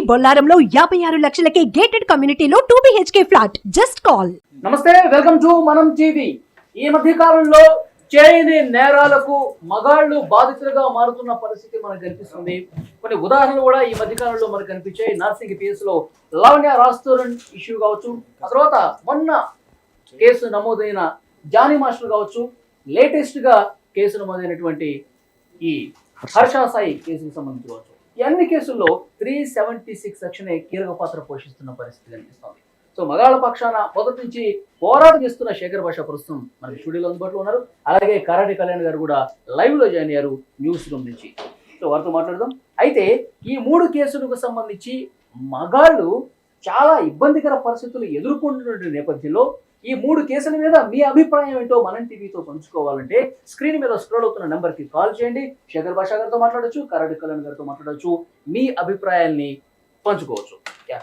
బొల్లారంలో 56 లక్షలకే gated కమ్యూనిటీలో 2 BHK flat. Just call. నమస్తే, welcome to మనం టీవీ. ఈ మధ్య కాలంలో చేయని నేరాలకు మగాళ్ళు బాధితులుగా మారుతున్న పరిస్థితి మనకు కనిపిస్తుంది. కొన్ని ఉదాహరణలు కూడా ఈ మధ్య కాలంలో మనకు కనిపించాయి. నర్సింగ్ కేసులో లావణ్య రెస్టారెంట్ ఇష్యూ కావచ్చు, ఆ తర్వాత మొన్న కేసు నమోదైన జానీ మాస్టర్ కావచ్చు, లేటెస్ట్ గా కేసు నమోదైనటువంటి ఈ హర్ష సాయి కేసుకు సంబంధించి కావచ్చు. ఈ అన్ని కేసుల్లో 376 సెక్షనే కీలక పాత్ర పోషిస్తున్న పరిస్థితి కనిపిస్తోంది. సో మగాళ్ళ పక్షాన మొదటి నుంచి పోరాటం చేస్తున్న శేఖర్ భాష ప్రస్తుతం మనకి స్టూడియోలో అందుబాటులో ఉన్నారు. అలాగే కరాటే కళ్యాణ్ గారు కూడా లైవ్ లో జాయిన్ అయ్యారు న్యూస్ రూమ్ నుంచి. సో వారితో మాట్లాడదాం. అయితే ఈ 3 కేసులకు సంబంధించి మగాళ్ళు చాలా ఇబ్బందికర పరిస్థితులు ఎదుర్కొంటున్న నేపథ్యంలో ఈ 3 కేసుల మీద మీ అభిప్రాయం ఏంటో మనం టీవీతో పంచుకోవాలంటే స్క్రీన్ మీద స్క్రోల్ అవుతున్న నెంబర్ కి కాల్ చేయండి. శేఖర్ భాష గారితో మాట్లాడొచ్చు, కరాటే కళ్యాణ్ గారితో మాట్లాడొచ్చు, మీ అభిప్రాయాల్ని పంచుకోవచ్చు.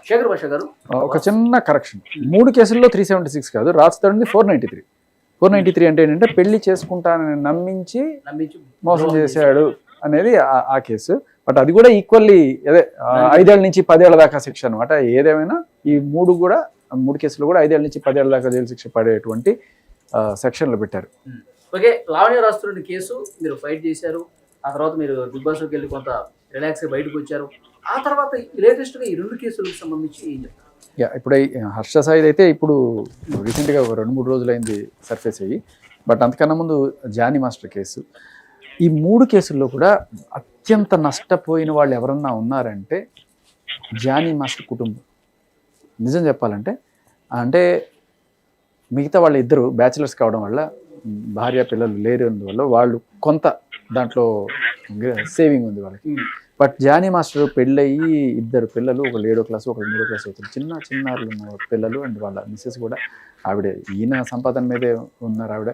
శేఖర్ భాష గారు, ఒక చిన్న కరెక్షన్. 3 కేసుల్లో 376 కాదు, రాస్తాడు 493. 493 అంటే ఏంటంటే పెళ్లి చేసుకుంటానని నమ్మించి మోసం చేశాడు అనేది ఆ కేసు. బట్ అది కూడా ఈక్వల్లీ అదే 5 ఏళ్ల నుంచి 10 ఏళ్ల దాకా శిక్ష అనమాట. ఏదేమైనా ఈ 3 కేసులు కూడా 5 ఏళ్ల నుంచి 10 ఏళ్ల దాకా జైలు శిక్ష పడేటువంటి సెక్షన్లు పెట్టారు. ఓకే, లావణ్య రాస్తున్న కేసు మీరు ఫైట్ చేశారు, ఆ తర్వాత మీరు బిగ్ బాస్లోకి వెళ్ళి కొంత రిలాక్స్ బయటకు వచ్చారు. ఆ తర్వాత లేటెస్ట్ గా ఈ 2 కేసులకు సంబంధించి ఏం చెప్తారు? ఇప్పుడు హర్ష సాయి అయితే ఇప్పుడు రీసెంట్గా 2-3 రోజులైంది సర్ఫేస్ అయ్యి. బట్ అంతకన్నా ముందు జానీ మాస్టర్ కేసు. ఈ 3 కేసుల్లో కూడా అత్యంత నష్టపోయిన వాళ్ళు ఎవరన్నా ఉన్నారంటే జానీ మాస్టర్ కుటుంబం. నిజం చెప్పాలంటే అంటే మిగతా వాళ్ళు ఇద్దరు బ్యాచిలర్స్ కావడం వల్ల, భార్య పిల్లలు లేనందువల్ల వాళ్ళు కొంత దాంట్లో సేవింగ్ ఉంది వాళ్ళకి. బట్ జానీ మాస్టర్ పెళ్ళయి 2 పిల్లలు, ఒకళ్ళు 7వ క్లాసు, ఒకళ్ళు 3వ క్లాసు అవుతుంది. చిన్నారులు ఉన్న పిల్లలు. అండ్ వాళ్ళ మిస్సెస్ కూడా ఆవిడే, ఈయన సంపాదన మీదే ఉన్నారు ఆవిడ.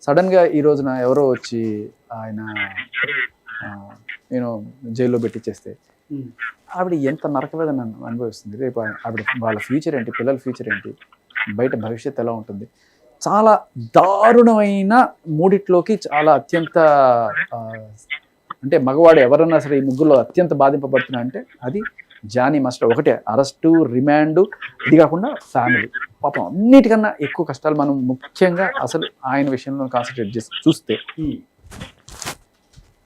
సడన్గా ఈ రోజున ఎవరో వచ్చి ఆయన నేను జైల్లో పెట్టించేస్తే ఆవిడ ఎంత నరకవేదన అనుభవిస్తుంది. రేపు ఆవిడ వాళ్ళ ఫ్యూచర్ ఏంటి, పిల్లల ఫ్యూచర్ ఏంటి, బయట భవిష్యత్తు ఎలా ఉంటుంది. చాలా దారుణమైన మూడిట్లోకి చాలా అత్యంత అంటే మగవాడు ఎవరన్నా సరే ఈ ముగ్గురులో అత్యంత బాధింపబడుతున్నా అంటే అది జానీ మాస్టర్ ఒకటే. అరెస్టు, రిమాండ్, ఇది కాకుండా ఫ్యామిలీ. పాపం అన్నిటికన్నా ఎక్కువ కష్టాలు మనం ముఖ్యంగా అసలు ఆయన విషయంలో కాన్సన్ట్రేట్ చేసి చూస్తే,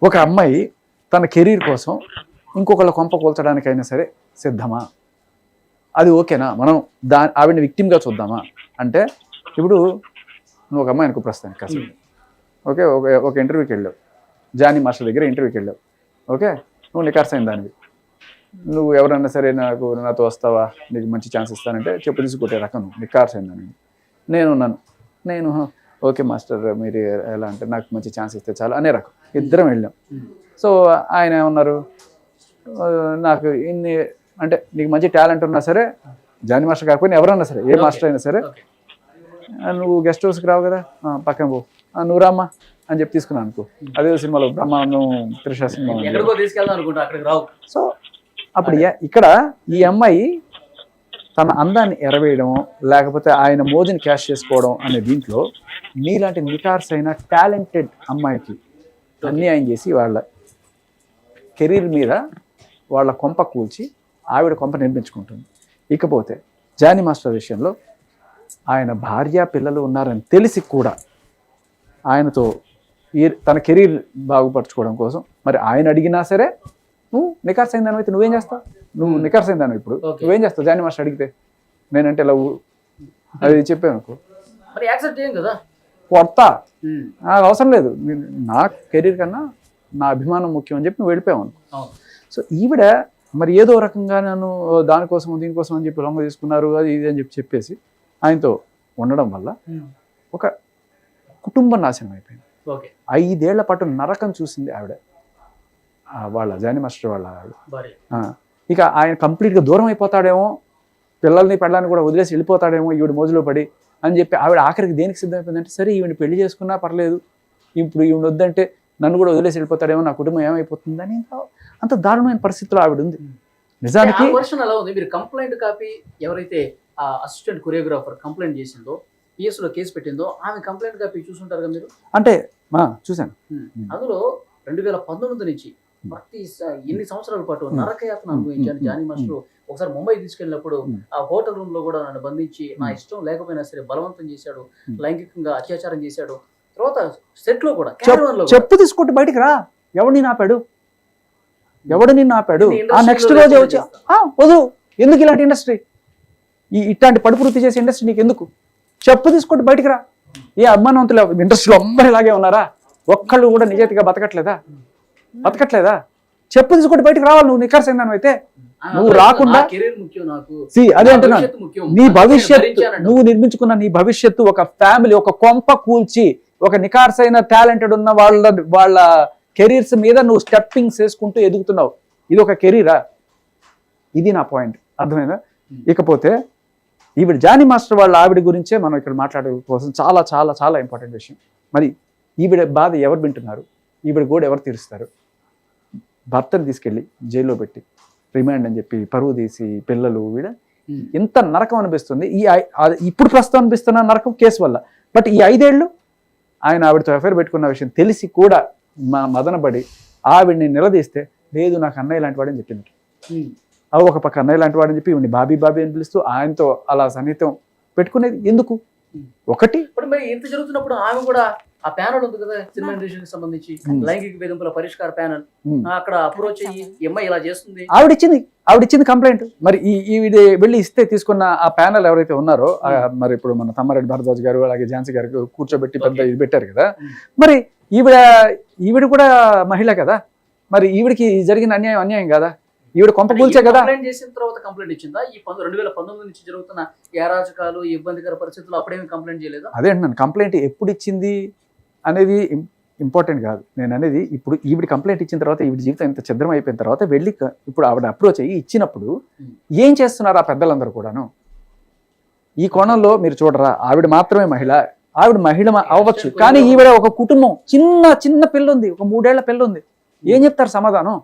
ఒక అమ్మాయి తన కెరీర్ కోసం ఇంకొకళ్ళ కొంప కూల్చడానికైనా సరే సిద్ధమా? అది ఓకేనా? మనం ఆవిడని విక్టిమ్గా చూద్దామా? అంటే ఇప్పుడు నువ్వు ఒక అమ్మాయి అనుకో ప్రస్తుతానికి అసలు, ఓకే, ఒక ఇంటర్వ్యూకి వెళ్ళావు, జానీ మాస్టర్ దగ్గర ఇంటర్వ్యూకి వెళ్ళావు, ఓకే, నువ్వు నికార్సైన దానివి. నువ్వు ఎవరన్నా సరే నాతో వస్తావా, నీకు మంచి ఛాన్స్ ఇస్తానంటే చెప్పు తీసుకొట్టే రకం నువ్వు, నికార్సైన దానివి. నేను ఓకే మాస్టర్, మీరు ఎలా అంటే నాకు మంచి ఛాన్స్ ఇస్తే చాలు అనే రకం. ఇద్దరం వెళ్ళాం. సో ఆయన ఏమన్నారు, నాకు ఇన్ని అంటే నీకు మంచి టాలెంట్ ఉన్నా సరే, జానీ మాస్టర్ కాకపోయినా ఎవరన్నా సరే, ఏ మాస్టర్ అయినా సరే, నువ్వు గెస్ట్ హౌస్కి రావు కదా, పక్కన పో, నువ్వు రామ్మా అని చెప్పి తీసుకున్నాను అనుకో. అదే సినిమాలో బ్రహ్మానందం, త్రిష సినిమా. సో అప్పుడు ఇక్కడ ఈ అమ్మాయి తన అందాన్ని ఎరవేయడం, లేకపోతే ఆయన మోజుని క్యాష్ చేసుకోవడం అనే దీంట్లో నీలాంటి నికార్స్ అయిన టాలెంటెడ్ అమ్మాయికి అన్యాయం చేసి వాళ్ళ కెరీర్ మీద వాళ్ళ కొంప కూల్చి ఆవిడ కొంప నిర్మించుకుంటుంది. ఇకపోతే జానీ మాస్టర్ విషయంలో ఆయన భార్య పిల్లలు ఉన్నారని తెలిసి కూడా ఆయనతో తన కెరీర్ బాగుపరచుకోవడం కోసం మరి ఆయన అడిగినా సరే, నువ్వు నికార్స్ అయిన దాని అయితే నువ్వేం చేస్తావు? నువ్వు నికార్స్ అయిన దాని ఇప్పుడు నువ్వేం చేస్తావు? జానీ మాస్టర్ అడిగితే నేనంటే లవ్ అది చెప్పాను అనుకో, కొడతా, నాకు అవసరం లేదు, నా కెరీర్ కన్నా నా అభిమానం ముఖ్యం అని చెప్పి నువ్వు వెళ్ళిపోయావు అనుకో. సో ఈవిడ మరి ఏదో రకంగా నన్ను దీనికోసం అని చెప్పి లొంగ తీసుకున్నారు, అది ఇది అని చెప్పేసి ఆయనతో ఉండడం వల్ల ఒక కుటుంబం నాశనం అయిపోయింది. 5 ఏళ్ల పాటు నరకం చూసింది ఆవిడ, వాళ్ళ జానీ మాస్టర్ వాళ్ళ ఆవిడ. ఇక ఆయన కంప్లీట్గా దూరం అయిపోతాడేమో, పెళ్ళాన్ని కూడా వదిలేసి వెళ్ళిపోతాడేమో ఈవిడ మోజులో పడి అని చెప్పి ఆవిడ ఆఖరికి దేనికి సిద్ధమైపోయిందంటే, సరే ఈవిడ పెళ్లి చేసుకున్నా పర్లేదు, ఇప్పుడు ఈవిడ వద్దంటే నన్ను కూడా వదిలేసి వెళ్ళిపోతాడేమో, నా కుటుంబం ఏమైపోతుందని అంత దారుణమైన పరిస్థితిలో ఆవిడ ఉంది. నిజానికి మీరు కంప్లైంట్ కాపీ ఎవరైతే అసిస్టెంట్ కొరియోగ్రాఫర్ కంప్లైంట్ చేసిందో, పిఎస్లో కేసు పెట్టిందో, ఆమె కంప్లైంట్ కాపీ చూసుంటారు కదా మీరు? అంటే చూశాను. అందులో 2019 నుంచి ప్రతి ఎన్ని సంవత్సరాల పాటు నరకయాతన అనుభవించాను జానీ మాస్టర్ ఒకసారి ముంబై తీసుకెళ్ళినప్పుడు ఆ హోటల్ రూమ్ లో కూడా నన్ను బంధించి నా ఇష్టం లేకపోయినా సరే బలవంతం చేశాడు, లైంగికంగా అత్యాచారం చేశాడు. తర్వాత సెట్ లో కూడా caravan లో కూడా. చెప్పు తీసుకుంటే బయటికి రా, ఎవడు నిన్ను ఆపాడు? ఎవడు నిన్ను ఆపాడు? ఇది ఆ industry నెక్స్ట్ లో రోజు లేకుండా వచ్చి చేస్తా. వదు, ఎందుకు ఇలాంటి ఇండస్ట్రీ, ఇట్లాంటి పడుపు వృత్తి చేసే ఇండస్ట్రీ నీకు ఎందుకు? చెప్పు తీసుకుంటే బయటికి రా. ఏ అభిమానవంతులు ఇండస్ట్రీలో అందరూ ఇలాగే ఉన్నారా? ఒక్కళ్ళు కూడా నిజాయితీగా బతకట్లేదా? చెప్పు తీసుకుంటే బయటికి రావాలి. నువ్వు నిక్కర్సైందాను అయితే నువ్వు రాకుండా నా కెరీర్ ముఖ్యం నాకు. అదే నా అంటున్నాను, భవిష్యత్తు ముఖ్యం. నీ భవిష్యత్తు, భరించానండి. నువ్వు నిర్మించుకున్న నీ భవిష్యత్తు, ఒక ఫ్యామిలీ, ఒక కొంప కూల్చి ఒక నికార్సైన టాలెంటెడ్ ఉన్న వాళ్ళ కెరీర్స్ మీద నువ్వు స్టెప్పింగ్స్ వేసుకుంటూ ఎదుగుతున్నావు. ఇది ఒక కెరీరా? ఇది నా పాయింట్, అర్థమైందా? ఇకపోతే ఈవిడ జానీ మాస్టర్ వాళ్ళ ఆవిడ గురించే మనం ఇక్కడ మాట్లాడే కోసం చాలా చాలా చాలా ఇంపార్టెంట్ విషయం. మరి ఈవిడ బాధ ఎవరు వింటున్నారు? ఈవిడ కూడా ఎవరు తీరుస్తారు? భర్తను తీసుకెళ్ళి జైల్లో పెట్టి రిమాండ్ అని చెప్పి పరువు తీసి పిల్లలు, వీడ ఎంత నరకం అనిపిస్తుంది. ఇప్పుడు ప్రస్తుతం అనిపిస్తున్న నరకం కేసు వల్ల. బట్ ఈ 5 ఏళ్ళు ఆయన ఆవిడతో ఎఫ్ఐఆర్ పెట్టుకున్న విషయం తెలిసి కూడా మదనపడి ఆవిడ్ని నిలదీస్తే, లేదు నాకు అన్నయ్య లాంటి వాడని చెప్పింది. ఒక పక్క అన్నయ్య లాంటి వాడని చెప్పి ఈవిని బాబీ అని పిలుస్తూ ఆయనతో అలా సన్నిహితం పెట్టుకునేది ఎందుకు? ఒకటి ఇప్పుడు మరి ఇంత జరుగుతున్నప్పుడు ఆమె కూడా ఆ ప్యానల్ ఉంది కదా సినిమా ఇండస్ట్రీకి సంబంధించి లైంగిక వేధింపుల పరిష్కార ప్యానల్, అక్కడ అప్రోచ్ అయ్యి ఈ అమ్మాయి ఇలా చేస్తుంది, ఆవిడిచ్చింది కంప్లైంట్. మరి ఈవిడ వెళ్ళి ఇస్తే తీసుకున్న ఆ ప్యానల్ ఎవరైతే ఉన్నారో, మరి ఇప్పుడు మన తమ్మారెడ్డి భరద్వాజ్ గారు అలాగే ఝాన్సీ గారు కూర్చోబెట్టి పెద్ద ఇది పెట్టారు కదా. మరి ఈవిడ కూడా మహిళ కదా, మరి ఈవిడికి జరిగిన అన్యాయం కదా, ఈవిడ కొంప కూల్చే కదా. కంప్లైంట్ చేసిన తర్వాత కంప్లైంట్ ఇచ్చిందా? ఈ 2019 నుంచి జరుగుతున్న ఈ అరాచకాలు, ఈ ఇబ్బందికర పరిస్థితులు అప్పుడేమి కంప్లైంట్ చేయలేదా? అదే అంటున్నాను, కంప్లైంట్ ఎప్పుడు ఇచ్చింది అనేది ఇంపార్టెంట్ కాదు. నేను అనేది ఇప్పుడు ఈవిడ కంప్లైంట్ ఇచ్చిన తర్వాత, ఈవిడ జీవితం ఇంత ఛిద్రం అయిపోయిన తర్వాత వెళ్ళి ఇప్పుడు ఆవిడ అప్రోచ్ అయ్యి ఇచ్చినప్పుడు ఏం చేస్తున్నారు ఆ పెద్దలందరూ కూడాను? ఈ కోణంలో మీరు చూడరా, ఆవిడ మాత్రమే మహిళ, ఆవిడ మహిళ అవ్వచ్చు, కానీ ఈవిడ ఒక కుటుంబం, చిన్న పిల్ల ఉంది, ఒక 3 ఏళ్ల పిల్ల ఉంది. ఏం చెప్తారు సమాధానం?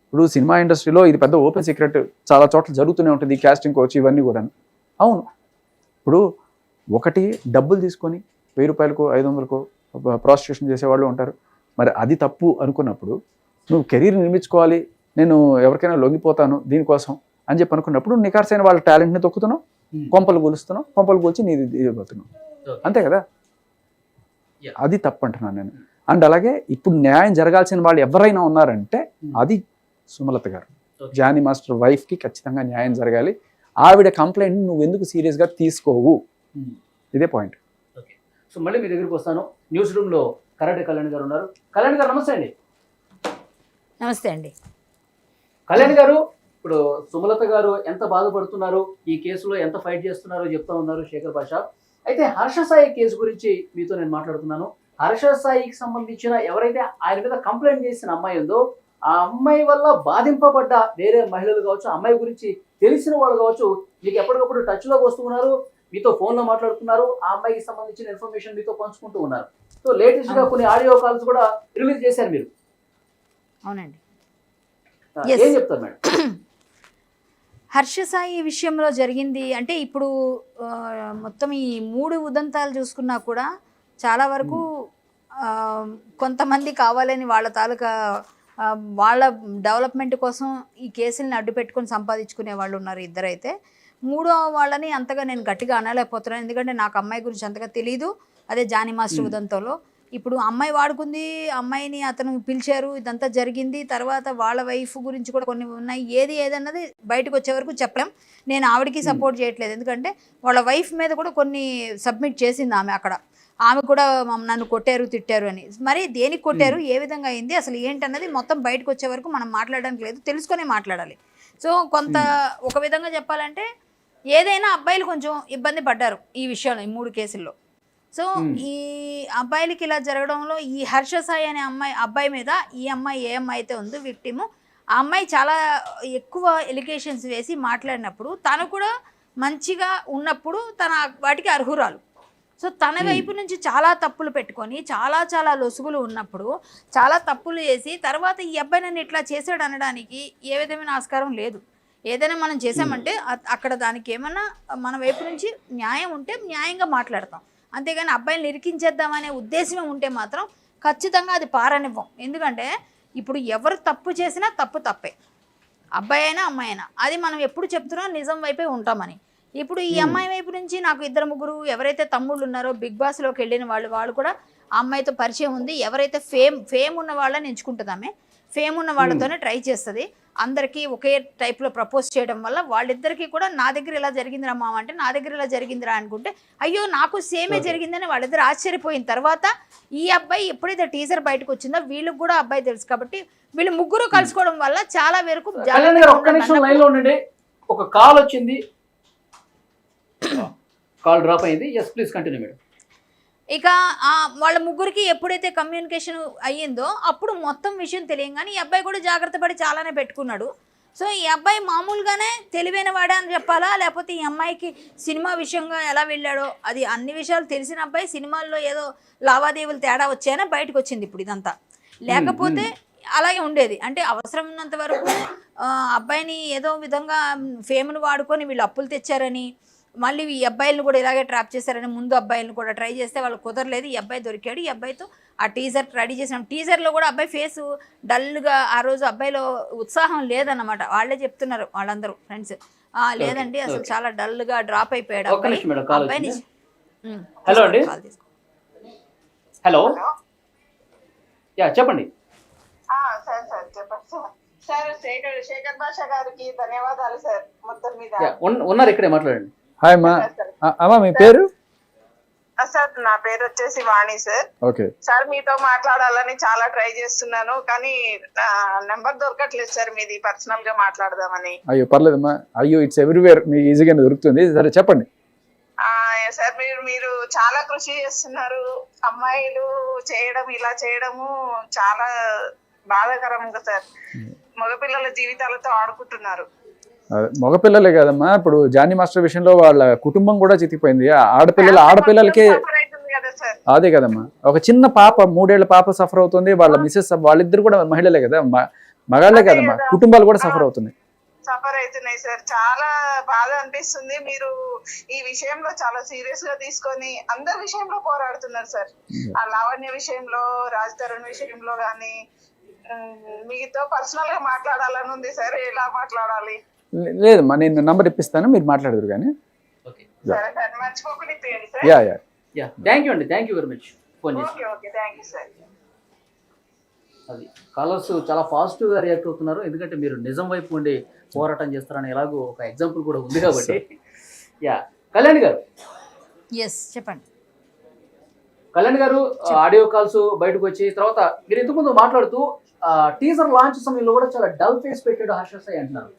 ఇప్పుడు సినిమా ఇండస్ట్రీలో ఇది పెద్ద ఓపెన్ సీక్రెట్, చాలా చోట్ల జరుగుతూనే ఉంటుంది, కాస్టింగ్ కోచ్ ఇవన్నీ కూడా. అవును, ఇప్పుడు ఒకటి డబ్బులు తీసుకొని 1000 రూపాయలకు 500కు ప్రాస్టిట్యూషన్ చేసేవాళ్ళు ఉంటారు. మరి అది తప్పు అనుకున్నప్పుడు, నువ్వు కెరీర్ నిర్మించుకోవాలి, నేను ఎవరికైనా లొంగిపోతాను దీనికోసం అని చెప్పి అనుకున్నప్పుడు, నికార్సైన వాళ్ళ టాలెంట్ని తొక్కుతున్నావు, కొంపలు కూల్చి నీది పోతున్నావు, అంతే కదా. అది తప్పు అంటున్నాను నేను. అండ్ అలాగే ఇప్పుడు న్యాయం జరగాల్సిన వాళ్ళు ఎవరైనా ఉన్నారంటే అది సుమలత గారు, జానీ మాస్టర్ వైఫ్కి ఖచ్చితంగా న్యాయం జరగాలి. ఆవిడ కంప్లైంట్ నువ్వు ఎందుకు సీరియస్గా తీసుకోవు, ఇదే పాయింట్. ఓకే, సో మళ్ళీ మీ దగ్గరికి వస్తాను. న్యూస్ రూమ్ లో కరాటే కళ్యాణ్ గారు ఉన్నారు. కళ్యాణ్ గారు నమస్తే అండి. నమస్తే అండి. కళ్యాణ్ గారు, ఇప్పుడు సుమలత గారు ఎంత బాధపడుతున్నారు, ఈ కేసులో ఎంత ఫైట్ చేస్తున్నారో చెప్తా ఉన్నారు శేఖర్ భాష. అయితే హర్ష సాయి కేసు గురించి మీతో నేను మాట్లాడుతున్నాను. హర్ష సాయికి సంబంధించిన ఎవరైతే ఆయన మీద కంప్లైంట్ చేసిన అమ్మాయి ఉందో, ఆ అమ్మాయి వల్ల బాధింపబడ్డ వేరే మహిళలు కావచ్చు, అమ్మాయి గురించి తెలిసిన వాళ్ళు కావచ్చు, మీకు ఎప్పటికప్పుడు టచ్ లోకి వస్తున్నారు, మీతో ఫోన్ లో మాట్లాడుతున్నారు, ఆ అమ్మాయికి సంబంధించిన ఇన్ఫర్మేషన్ మీతో పంచుకుంటూ ఉన్నారు. సో లేటెస్ట్ గా కొన్ని ఆడియో కాల్స్ కూడా రిలీజ్ చేశారు మీరు. అవునండి. ఏం చెప్తారు మేడం? హర్ష సాయి విషయంలో జరిగింది అంటే, ఇప్పుడు మొత్తం ఈ 3 ఉదంతాలు చూసుకున్నా కూడా చాలా వరకు కొంతమంది కావాలని వాళ్ళ తాలూకా వాళ్ళ డెవలప్మెంట్ కోసం ఈ కేసుల్ని అడ్డు పెట్టుకొని సంపాదించుకునే వాళ్ళు ఉన్నారు. ఇద్దరైతే మూడో వాళ్ళని అంతగా నేను గట్టిగా అనలేకపోతున్నాను, ఎందుకంటే నాకు అమ్మాయి గురించి అంతగా తెలీదు. అదే జానీ మాస్టర్ ఉదంతంలో ఇప్పుడు అమ్మాయి వాడుకుంది, అమ్మాయిని అతను పిలిచారు, ఇదంతా జరిగింది. తర్వాత వాళ్ళ వైఫ్ గురించి కూడా కొన్ని ఉన్నాయి. ఏదన్నది బయటకు వచ్చే వరకు చెప్పలేం. నేను ఆవిడకి సపోర్ట్ చేయట్లేదు, ఎందుకంటే వాళ్ళ వైఫ్ మీద కూడా కొన్ని సబ్మిట్ చేసింది ఆమె అక్కడ. ఆమె కూడా నన్ను కొట్టారు, తిట్టారు అని. మరి దేనికి కొట్టారు, ఏ విధంగా అయింది, అసలు ఏంటన్నది మొత్తం బయటకు వచ్చే వరకు మనం మాట్లాడడానికి లేదు, తెలుసుకునే మాట్లాడాలి. సో కొంత ఒక విధంగా చెప్పాలంటే ఏదైనా అబ్బాయిలు కొంచెం ఇబ్బంది పడ్డారు ఈ విషయంలో, ఈ 3 కేసుల్లో. సో ఈ అబ్బాయిలకి ఇలా జరగడంలో ఈ హర్ష సాయి అనే అబ్బాయి మీద ఈ అమ్మాయి ఏ అమ్మాయి అయితే ఉందో విక్టిము, ఆ అమ్మాయి చాలా ఎక్కువ ఎలిగేషన్స్ వేసి మాట్లాడినప్పుడు, తను కూడా మంచిగా ఉన్నప్పుడు తన వాటికి అర్హురాలు. సో తన వైపు నుంచి చాలా తప్పులు పెట్టుకొని, చాలా లొసుగులు ఉన్నప్పుడు చాలా తప్పులు చేసి తర్వాత ఈ అబ్బాయి నన్ను ఇట్లా చేశాడు అనడానికి ఏ విధమైన ఆస్కారం లేదు. ఏదైనా మనం చేసామంటే అక్కడ దానికి ఏమన్నా మన వైపు నుంచి న్యాయం ఉంటే న్యాయంగా మాట్లాడతాం, అంతేగాని అబ్బాయిని నిరికించేద్దామనే ఉద్దేశమే ఉంటే మాత్రం ఖచ్చితంగా అది పారనివ్వం. ఎందుకంటే ఇప్పుడు ఎవరు తప్పు చేసినా తప్పే. అబ్బాయి అయినా అమ్మాయి అయినా. అది మనం ఎప్పుడు చెప్తున్నాం నిజం వైపే ఉంటామని. ఇప్పుడు ఈ అమ్మాయి వైపు నుంచి నాకు 2-3 ఎవరైతే తమ్ముళ్ళు ఉన్నారో బిగ్ బాస్లోకి వెళ్ళిన వాళ్ళు కూడా ఆ అమ్మాయితో పరిచయం ఉంది. ఎవరైతే ఫేమ్ ఉన్న వాళ్ళని ఎంచుకుంటుంది ఆమె. ఫేమ్ ఉన్న వాళ్ళతోనే ట్రై చేస్తుంది. అందరికీ ఒకే టైప్లో ప్రపోజ్ చేయడం వల్ల వాళ్ళిద్దరికీ కూడా నా దగ్గర ఇలా జరిగిందిరా మామ అంటే నా దగ్గర ఇలా జరిగిందిరా అనుకుంటే అయ్యో నాకు సేమే జరిగిందని వాళ్ళిద్దరు ఆశ్చర్యపోయిన తర్వాత ఈ అబ్బాయి ఎప్పుడైతే టీజర్ బయటకు వచ్చిందో వీళ్ళకి కూడా అబ్బాయి తెలుసు కాబట్టి వీళ్ళు ముగ్గురు కలుసుకోవడం వల్ల చాలా వరకు ఒక్క నిమిషం లైన్ లో ఉండండి. ఒక కాల్ వచ్చింది, కాల్ డ్రాప్ అయింది. Yes please continue madam. ఇక వాళ్ళ ముగ్గురికి ఎప్పుడైతే కమ్యూనికేషన్ అయ్యిందో అప్పుడు మొత్తం విషయం తెలియగానే ఈ అబ్బాయి కూడా జాగ్రత్త పడి చాలానే పెట్టుకున్నాడు. సో ఈ అబ్బాయి మామూలుగానే తెలివైన వాడా అని చెప్పాలా, లేకపోతే ఈ అమ్మాయికి సినిమా విషయంగా ఎలా వెళ్ళాడో అది అన్ని విషయాలు తెలిసిన అబ్బాయి సినిమాల్లో ఏదో లావాదేవీలు తేడా వచ్చాయని బయటకు వచ్చింది ఇప్పుడు ఇదంతా. లేకపోతే అలాగే ఉండేది. అంటే అవసరం ఉన్నంత వరకు అబ్బాయిని ఏదో విధంగా ఫేమ్ను వాడుకొని వీళ్ళు అప్పులు తెచ్చారని, మళ్ళీ ఈ అబ్బాయిలను కూడా ఇలాగే ట్రాప్ చేశారని ముందు అబ్బాయిలను కూడా ట్రై చేస్తే వాళ్ళు కుదరలేదు. ఈ అబ్బాయి దొరికాడు. ఈ అబ్బాయితో ఆ టీజర్ రెడీ చేసినాం. టీజర్లో కూడా అబ్బాయి ఫేసు డల్గా, ఆ రోజు అబ్బాయిలో ఉత్సాహం లేదన్నమాట. వాళ్ళే చెప్తున్నారు వాళ్ళందరూ ఫ్రెండ్స్. లేదండి అసలు చాలా డల్గా డ్రాప్ అయిపోయాడు అబ్బాయిని. హలో అండి. హలో, యా చెప్పండి. సార్ శేఖర్ భాష గారికి ధన్యవాదాలు సార్. మొత్తం మీద ఉన్నారు ఇక్కడే, మాట్లాడండి. హాయ్ అమ్మా. అమ్మా మీ పేరు? సార్ నా పేరు వచ్చేసి వాణి సార్. ఓకే సార్ మీతో మాట్లాడాలని చాలా ట్రై చేస్తున్నాను కానీ నెంబర్ దొరకట్లేదు సార్ మీది, పర్సనల్ గా మాట్లాడదామని. అయ్యో పర్లేదమ్మా, అయ్యో ఇట్స్ ఎవ్రీవేర్, మీకు ఈజీగానే దొరుకుతుంది. సరే చెప్పండి. సార్ మీరు చాలా కృషి చేస్తున్నారు. అమ్మాయిలు చేయడం ఇలా చేయడము చాలా బాధాకరంగా సార్. మగపిల్లల జీవితాలతో ఆడుకుంటున్నారు. మగపిల్లలే కాదమ్మా, ఇప్పుడు జానీ మాస్టర్ విషయంలో వాళ్ళ కుటుంబం కూడా చితికిపోయింది. ఆడపిల్లలకే అదే కదమ్మా. ఒక చిన్న పాప, 3 ఏళ్ల పాప సఫర్ అవుతుంది. వాళ్ళ మిసెస్ వాళ్ళిద్దరు కూడా మహిళలే కదా, మగాళ్లే కదమ్మా. కుటుంబాలు కూడా సఫర్ అవుతున్నాయి సార్. చాలా బాధ అనిపిస్తుంది. మీరు ఈ విషయంలో చాలా సీరియస్ గా తీసుకొని అందరి విషయంలో పోరాడుతున్నారు సార్. ఆ లావణ్య విషయంలో, రాజ్ తరుణ్ విషయంలో గానీ మీతో పర్సనల్ గా మాట్లాడాలని ఉంది సార్. ఎలా మాట్లాడాలి? లేదమ్మా, నేను నంబర్ ఇప్పిస్తాను, మీరు మాట్లాడదురు కానీ. సరే సార్, మర్చిపోకుండా ఇప్పేయండి సార్. యా థ్యాంక్ యూ అండి, thank you very much phone చేసి. Okay thank you sir. అది కాలర్స్ చాలా పాజిటివ్గా రియాక్ట్ అవుతున్నారు, ఎందుకంటే మీరు నిజం వైపు ఉండి పోరాటం చేస్తారని ఎలాగో ఒక ఎగ్జాంపుల్ కూడా ఉంది కాబట్టి. యా కళ్యాణ్ గారు. ఎస్ చెప్పండి. కళ్యాణ్ గారు, ఆడియో కాల్స్ బయటకు వచ్చి తర్వాత మీరు ఇంతకుముందు మాట్లాడుతూ టీజర్ లాంచ్ సమయంలో కూడా చాలా డల్ ఫేస్ పెట్టాడు హర్ష సాయి అంటున్నారు.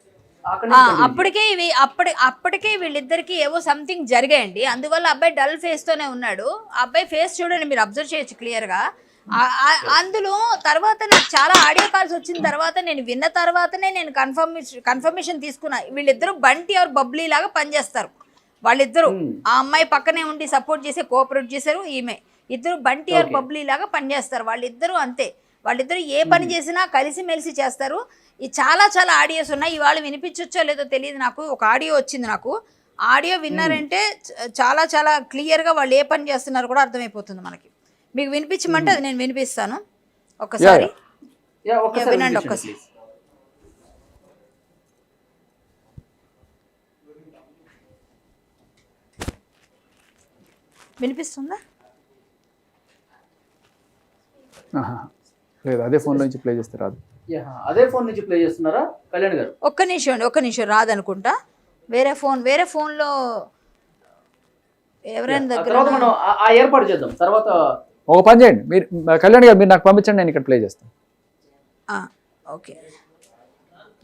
అప్పటికే వీళ్ళిద్దరికి ఏవో సంథింగ్ జరిగాయండి. అందువల్ల అబ్బాయి డల్ ఫేస్ తోనే ఉన్నాడు. అబ్బాయి ఫేస్ చూడండి, మీరు అబ్జర్వ్ చేయొచ్చు క్లియర్ గా. అందులో తర్వాత నాకు చాలా ఆడియో కాల్స్ వచ్చిన తర్వాత నేను విన్న తర్వాతనే నేను కన్ఫర్మేషన్ తీసుకున్నా. వీళ్ళిద్దరూ బంటి ఆర్ బబ్లీ లాగా పనిచేస్తారు వాళ్ళిద్దరూ. ఆ అమ్మాయి పక్కనే ఉండి సపోర్ట్ చేసే కోఆపరేట్ చేశారు. ఈమె ఇద్దరు బంటి ఆర్ బబ్లీ లాగా పనిచేస్తారు వాళ్ళిద్దరూ. అంతే, వాళ్ళిద్దరూ ఏ పని చేసినా కలిసిమెలిసి చేస్తారు. ఈ చాలా ఆడియోస్ ఉన్నాయి. ఇవాళ వినిపించొచ్చో లేదో తెలియదు నాకు. ఒక ఆడియో వచ్చింది నాకు. ఆడియో విన్నారంటే చాలా క్లియర్గా వాళ్ళు ఏ పని చేస్తున్నారు కూడా అర్థమైపోతుంది మనకి. మీకు వినిపించమంటే అది నేను వినిపిస్తాను. ఒక్కసారి వినండి. ఒక్కసారి వినిపిస్తుందా? లేదు, అదే ఫోన్ నుంచి ప్లే చేస్తే రాదు. అదే ఫోన్ నుంచి ప్లే చేస్తున్నారా కళ్యాణ్ గారు? ఒక్క నిమిషం రాదనుకుంటా. వేరే ఫోన్లో ఎవరైనా దగ్గర మనం ఏర్పాటు చేద్దాం. తర్వాత ఒక పని చేయండి, మీరు కళ్యాణ్ గారు మీరు నాకు పంపించండి, నేను ఇక్కడ ప్లే చేస్తాను. ఓకే,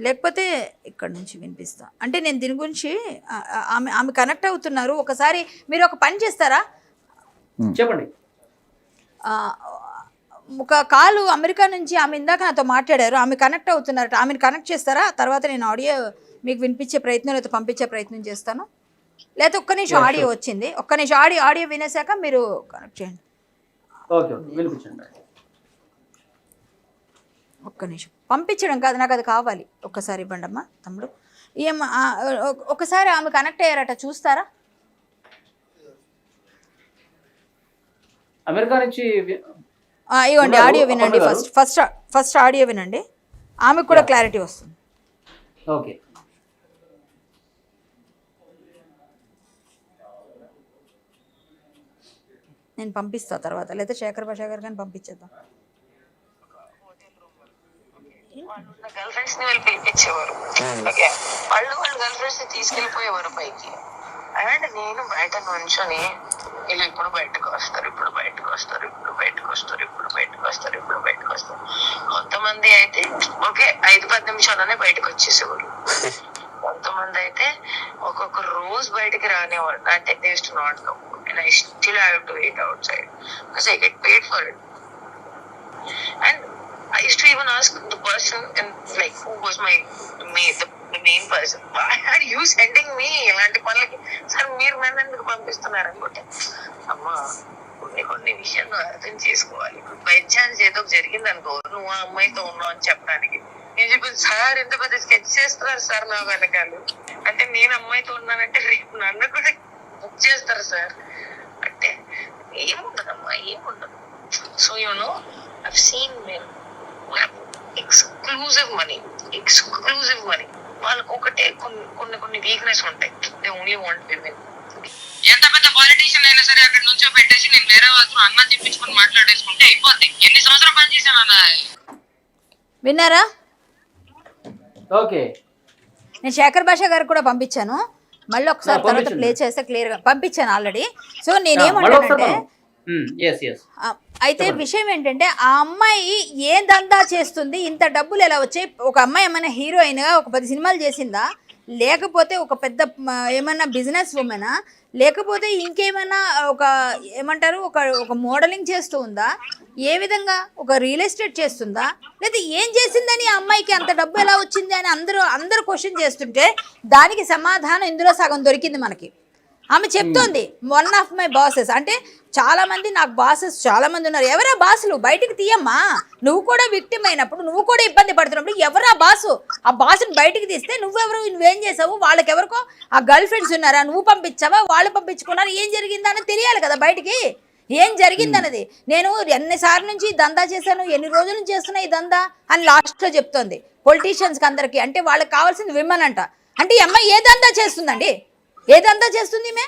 లేకపోతే ఇక్కడ నుంచి వినిపిస్తా. అంటే నేను దీని గురించి ఆమె కనెక్ట్ అవుతున్నారు. ఒకసారి మీరు ఒక పని చేస్తారా? చెప్పండి. ఒక కాలు అమెరికా నుంచి ఆమె ఇందాక నాతో మాట్లాడారు. ఆమె కనెక్ట్ అవుతున్నారట. ఆమెను కనెక్ట్ చేస్తారా? తర్వాత నేను ఆడియో మీకు వినిపించే ప్రయత్నం లేదా పంపించే ప్రయత్నం చేస్తాను. లేకపోతే ఒక్క నిమిషం ఆడియో వచ్చింది. ఒక్క నిమిషం ఆడియో వినేశాక మీరు కనెక్ట్ చేయండి. ఒక్క నిమిషం పంపించడం కాదు, నాకు అది కావాలి. ఒక్కసారి ఇవ్వండి అమ్మా తమ్ముడు. ఒకసారి ఆమె కనెక్ట్ అయ్యారట, చూస్తారా? అమెరికా నుంచి ఇవ్వండి ఆడియో వినండి. ఫస్ట్ ఆడియో వినండి, ఆమెకు కూడా క్లారిటీ వస్తుంది. ఓకే. నేను పంపిస్తా తర్వాత, లేదా శేఖర్ భాష గారు కానీ పంపించేద్దాం. వాళ్ళు గర్ల్ ఫ్రెండ్స్ ని వాళ్ళు పిలిపించేవారు. ఓకే, వాళ్ళు గర్ల్ ఫ్రెండ్స్ ని తీసుకెళ్లిపోయేవారు పైకి. అండ్ నేను బయట నుంచొని వీళ్ళు ఇప్పుడు బయటకు వస్తారు, ఇప్పుడు బయటకు వస్తారు, ఇప్పుడు బయటకు వస్తారు, ఇప్పుడు బయటకు వస్తారు, ఇప్పుడు బయటకు వస్తారు. కొంతమంది అయితే ఓకే 5-10 నిమిషాలనే బయటకు వచ్చేసేవారు. కొంతమంది అయితే ఒక్కొక్క రోజు బయటకి రానివారు. అంటే they used to not come and I still have to wait outside because I get paid for it. And I used to even ask the person and like who was the main person, why are you sending me ఇలాంటి పనులకి? Sir మీరు నన్ను ఎందుకు పంపిస్తున్నారు అనుకుంటే, అమ్మా కొన్ని విషయాలు అర్థం చేసుకోవాలి. బై ఛాన్స్ ఏదో జరిగింది అనుకో, నువ్వు ఆ అమ్మాయితో ఉన్నావు అని చెప్పడానికి నేను చెప్పాను. సార్ ఎంత పెద్ద స్కెచ్ చేస్తున్నారు సార్ నా వెనకాలు. అంటే నేను అమ్మాయితో ఉన్నానంటే రేపు నన్ను కూడా బుక్ చేస్తారు సార్ అంటే ఏముండదమ్మా, ఏముండదు. So you know I've seen men who have exclusive money. వాళ్ళకు ఒకటే కొన్ని వీక్నెస్ ఉంటాయి. They only want women. ఎంత పెద్ద పాలిటీషియన్ అయినా సరే అక్కడ నుంచో పెట్టేసి నేను వేరే వాళ్ళతో అన్న చెప్పించుకొని మాట్లాడేసుకుంటే అయిపోద్ది. ఎన్ని సంవత్సరాలు పనిచేశాను అన్న. విన్నారా? ఓకే. నేను శేఖర్ భాష గారికి కూడా పంపించాను. మళ్ళీ ఒకసారి తర్వాత ప్లే చేస్తే క్లియర్గా పంపించాను ఆల్రెడీ. సో నేనేమంటానంటే అయితే విషయం ఏంటంటే ఆ అమ్మాయి ఏ దందా చేస్తుంది, ఇంత డబ్బులు ఎలా వచ్చాయి? ఒక అమ్మాయి ఏమైనా హీరోయిన్గా ఒక 10 సినిమాలు చేసిందా, లేకపోతే ఒక పెద్ద ఏమన్నా బిజినెస్ ఉమెనా, లేకపోతే ఇంకేమైనా ఒక ఏమంటారు ఒక మోడలింగ్ చేస్తూ ఉందా, ఏ విధంగా ఒక రియల్ ఎస్టేట్ చేస్తుందా, లేదా ఏం చేసిందని ఆ అమ్మాయికి అంత డబ్బు ఎలా వచ్చింది అని అందరూ క్వశ్చన్ చేస్తుంటే దానికి సమాధానం ఇందులో సగం దొరికింది మనకి. ఆమె చెప్తోంది, వన్ ఆఫ్ మై బాసెస్. అంటే చాలా మంది నాకు బాసెస్ చాలా మంది ఉన్నారు. ఎవరా బాసులు? బయటికి తీయమ్మా. నువ్వు కూడా విక్టిమ్ అయినప్పుడు, నువ్వు కూడా ఇబ్బంది పడుతున్నప్పుడు ఎవరా బాసు? ఆ బాసుని బయటికి తీస్తే నువ్వేం చేసావు? వాళ్ళకెవరికో ఆ గర్ల్ ఫ్రెండ్స్ ఉన్నారా? నువ్వు పంపించావా? వాళ్ళు పంపించుకున్నారా? ఏం జరిగిందని తెలియాలి కదా బయటికి. ఏం జరిగిందన్నది. నేను ఎన్నిసార్లు నుంచి దందా చేశాను, ఎన్ని రోజుల నుంచి చేస్తున్నా ఈ దందా అని లాస్ట్లో చెప్తోంది పొలిటీషియన్స్కి అందరికీ. అంటే వాళ్ళకి కావాల్సింది విమెన్ అంట. అంటే ఈ అమ్మాయి ఏ దందా చేస్తుందండి? ఏదంతా చేస్తుంది ఈమె?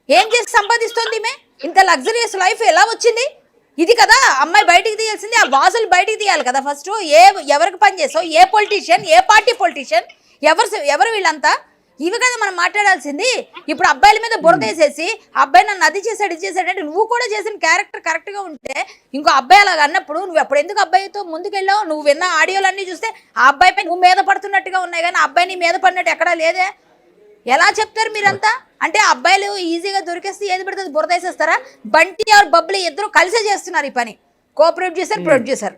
ఏం చేసి సంపాదిస్తుంది ఈమె? ఇంత లగ్జరియస్ లైఫ్ ఎలా వచ్చింది? ఇది కదా అమ్మాయి బయటికి తీయాల్సింది. ఆ బాసులు బయటికి తీయాలి కదా ఫస్ట్. ఎవరికి పని చేసావు? ఏ పొలిటీషియన్, ఏ పార్టీ పొలిటీషియన్, ఎవరు వీళ్ళంతా? ఇవి కదా మనం మాట్లాడాల్సింది. ఇప్పుడు అబ్బాయిల మీద బురద వేసేసి అబ్బాయి నన్ను అది చేశాడు ఇది చేశాడు అంటే నువ్వు కూడా చేసిన క్యారెక్టర్ కరెక్ట్గా ఉంటే ఇంకో అబ్బాయి అలాగ అన్నప్పుడు నువ్వు అప్పుడు ఎందుకు అబ్బాయితో ముందుకెళ్ళావు? నువ్వు విన్న ఆడియోలన్నీ చూస్తే ఆ అబ్బాయిపై నువ్వు మీద పడుతున్నట్టుగా ఉన్నాయి కానీ ఆ అబ్బాయి నీ మీద పడినట్టు ఎక్కడా లేదే. ఎలా చెప్తారు మీరంతా? అంటే అబ్బాయిలు ఈజీగా దొరికేస్తే ఏది పడుతుంది బురద వేసేస్తారా? బంటి ఆర్ బబ్లీ ఇద్దరు కలిసే చేస్తున్నారు ఈ పని. ప్రొడ్యూసర్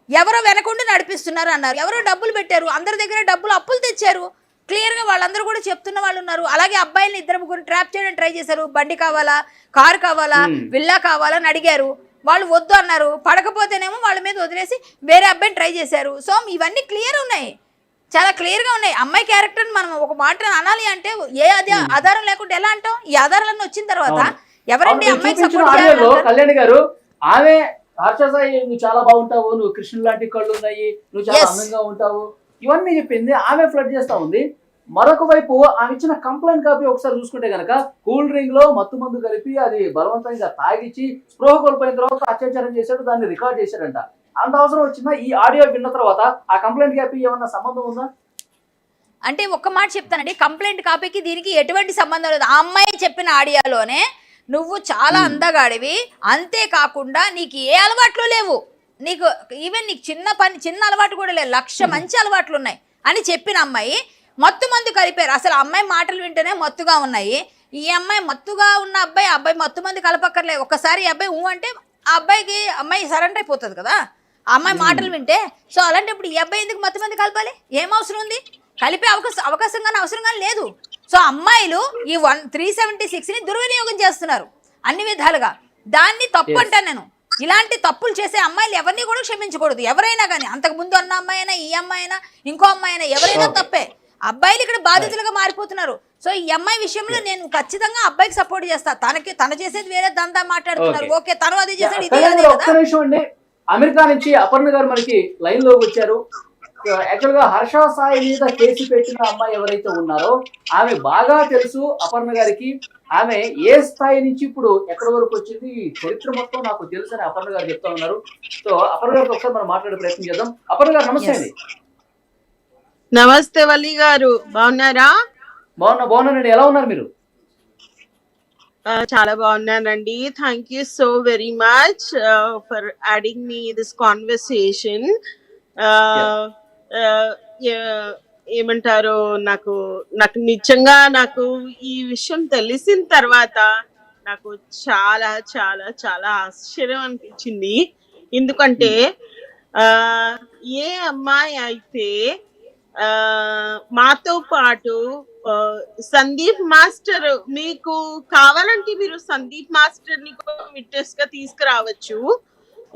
ఎవరో వెనకుండా నడిపిస్తున్నారు అన్నారు. ఎవరో డబ్బులు పెట్టారు, అందరి దగ్గర డబ్బులు అప్పులు తెచ్చారు. క్లియర్గా వాళ్ళందరూ కూడా చెప్తున్న వాళ్ళు ఉన్నారు. అలాగే అబ్బాయిని 2-3 ట్రాప్ చేయడానికి ట్రై చేశారు. బండి కావాలా, కారు కావాలా, విల్లా కావాలా అని అడిగారు. వాళ్ళు వద్దు అన్నారు. పడకపోతేనేమో వాళ్ళ మీద వదిలేసి వేరే అబ్బాయిని ట్రై చేశారు. సో ఇవన్నీ క్లియర్ ఉన్నాయి, చాలా క్లియర్గా ఉన్నాయి. అమ్మాయి క్యారెక్టర్ని మనం ఒక మాట అనాలి అంటే ఏ ఆధారం లేకుండా ఎలా అంటాం? ఈ ఆధారాలన్నీ వచ్చిన తర్వాత ఎవరంటే అమ్మాయికి సపోర్ట్ చేయాలి? కళ్యాణి గారు ఆమె హర్షసాయి నువ్వు చాలా బాగుంటావు, నువ్వు కృష్ణుడు లాంటి కళ్ళు ఉన్నాయి, నువ్వు చాలా అందంగా ఉంటావు, ఇవన్నీ చెప్పింది. ఆమె ఫ్లడ్ చేస్తా ఉంది. మరొక వైపు ఆమె ఇచ్చిన కంప్లైంట్ కాపీ ఒకసారి చూసుకుంటే కనుక కూల్ డ్రింక్ లో మత్తు మందు కలిపి అది బలవంతంగా తాగిచ్చి స్పృహ కోల్పోయిన తర్వాత అత్యాచారం చేశాడు, దాన్ని రికార్డ్ చేశాడంట. అంత అవసరం వచ్చిందా? ఈ ఆడియో విన్న తర్వాత ఆ కంప్లైంట్ కాపీ ఏమన్నా సంబంధం ఉందా? అంటే ఒక్క మాట చెప్తానండి, కంప్లైంట్ కాపీకి దీనికి ఎటువంటి సంబంధం లేదు. ఆ అమ్మాయి చెప్పిన ఆడియోలోనే నువ్వు చాలా అందగాడివి, అంతేకాకుండా నీకు ఏ అలవాట్లు లేవు, నీకు ఈవెన్ నీకు చిన్న అలవాటు కూడా లేదు, 1,00,000 మంచి అలవాట్లు ఉన్నాయి అని చెప్పిన అమ్మాయి మత్తు మందు కలిపారు. అసలు అమ్మాయి మాటలు వింటేనే మత్తుగా ఉన్నాయి. ఈ అమ్మాయి మత్తుగా ఉన్న అబ్బాయి మత్తు మంది కలపక్కర్లేదు. ఒక్కసారి ఈ అబ్బాయి అంటే ఆ అమ్మాయి సరెండర్ అయిపోతుంది కదా ఆ అమ్మాయి మాటలు వింటే. సో అలాంటప్పుడు ఈ అబ్బాయి ఎందుకు మత్తు మంది కలపాలి? ఏం అవసరం ఉంది? కలిపే అవకాశం కానీ అవసరం కానీ లేదు. సో అమ్మాయిలు ఈ 376ని దుర్వినియోగం చేస్తున్నారు అన్ని విధాలుగా. దాన్ని తప్పు అంటాను నేను. ఇలాంటి తప్పులు చేసే అమ్మాయిలు ఎవరిని కూడా క్షమించకూడదు. ఎవరైనా కానీ, అంతకుముందు అన్న అమ్మాయి అయినా, ఈ అమ్మాయి అయినా, ఇంకో అమ్మాయి అయినా, ఎవరైనా తప్పే. అబ్బాయిలు ఇక్కడ బాధితులుగా మారిపోతున్నారు. సో ఈ అమ్మాయి విషయంలో నేను ఖచ్చితంగా అబ్బాయికి సపోర్ట్ చేస్తా. తన చేసేది వేరే దందా మాట్లాడుతున్నారు. ఓకే, తను అది చేశాడు, ఇది అమెరికా నుంచి అపర్ణ గారు మనకి లైన్ లోకి వచ్చారు. యాక్చువల్ గా హర్ష సాయి మీద కేసు పెట్టిన అమ్మాయి ఎవరైతే ఉన్నారో ఆమె బాగా తెలుసు అపర్ణ గారికి. ఆమె ఏ స్థాయి నుంచి ఇప్పుడు ఎక్కడి వరకు వచ్చింది ఈ చరిత్ర మొత్తం నాకు తెలుసు అని అపర్ణ గారు చెప్తా ఉన్నారు. సో అపర్ణ గారితో ఒకసారి మనం మాట్లాడే ప్రయత్నం చేద్దాం. అపర్ణ గారు నమస్తే అండి. నమస్తే వల్లి గారు, బాగున్నారా? బాగున్నానండి. ఎలా ఉన్నారు మీరు? చాలా బాగున్నానండి. Thank you so very much for adding me this conversation. ఏమంటారు, నాకు నాకు నిజంగా నాకు ఈ విషయం తెలిసిన తర్వాత నాకు చాలా చాలా చాలా ఆశ్చర్యం అనిపించింది. ఎందుకంటే ఏ అమ్మాయి అయితే మాతో పాటు సందీప్ మాస్టర్, మీకు కావాలంటే మీరు సందీప్ మాస్టర్ ని విట్నెస్ గా తీసుకురావచ్చు.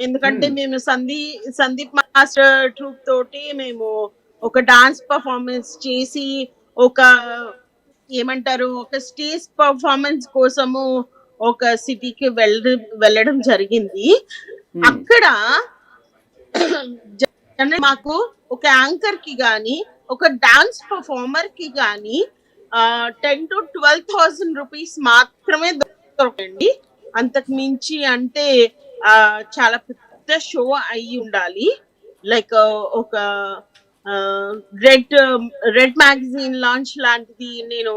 ఎందుకంటే మేము సందీప్ మాస్టర్ ట్రూప్ తోటి మేము ఒక డాన్స్ పర్ఫార్మెన్స్ చేసి ఒక ఏమంటారు ఒక స్టేజ్ పర్ఫార్మెన్స్ కోసము ఒక సిటీకి వెళ్ళడం జరిగింది. అక్కడ మాకు ఒక యాంకర్ కి గాని ఒక డాన్స్ పర్ఫార్మర్ కి గాని 10,000 to 12,000 రూపీస్ మాత్రమే దొరకండి. అంతకు మించి అంటే చాలా పెద్ద షో అయి ఉండాలి. లైక్ ఒక రెడ్ మ్యాగజైన్ లాంచ్ లాంటిది. నేను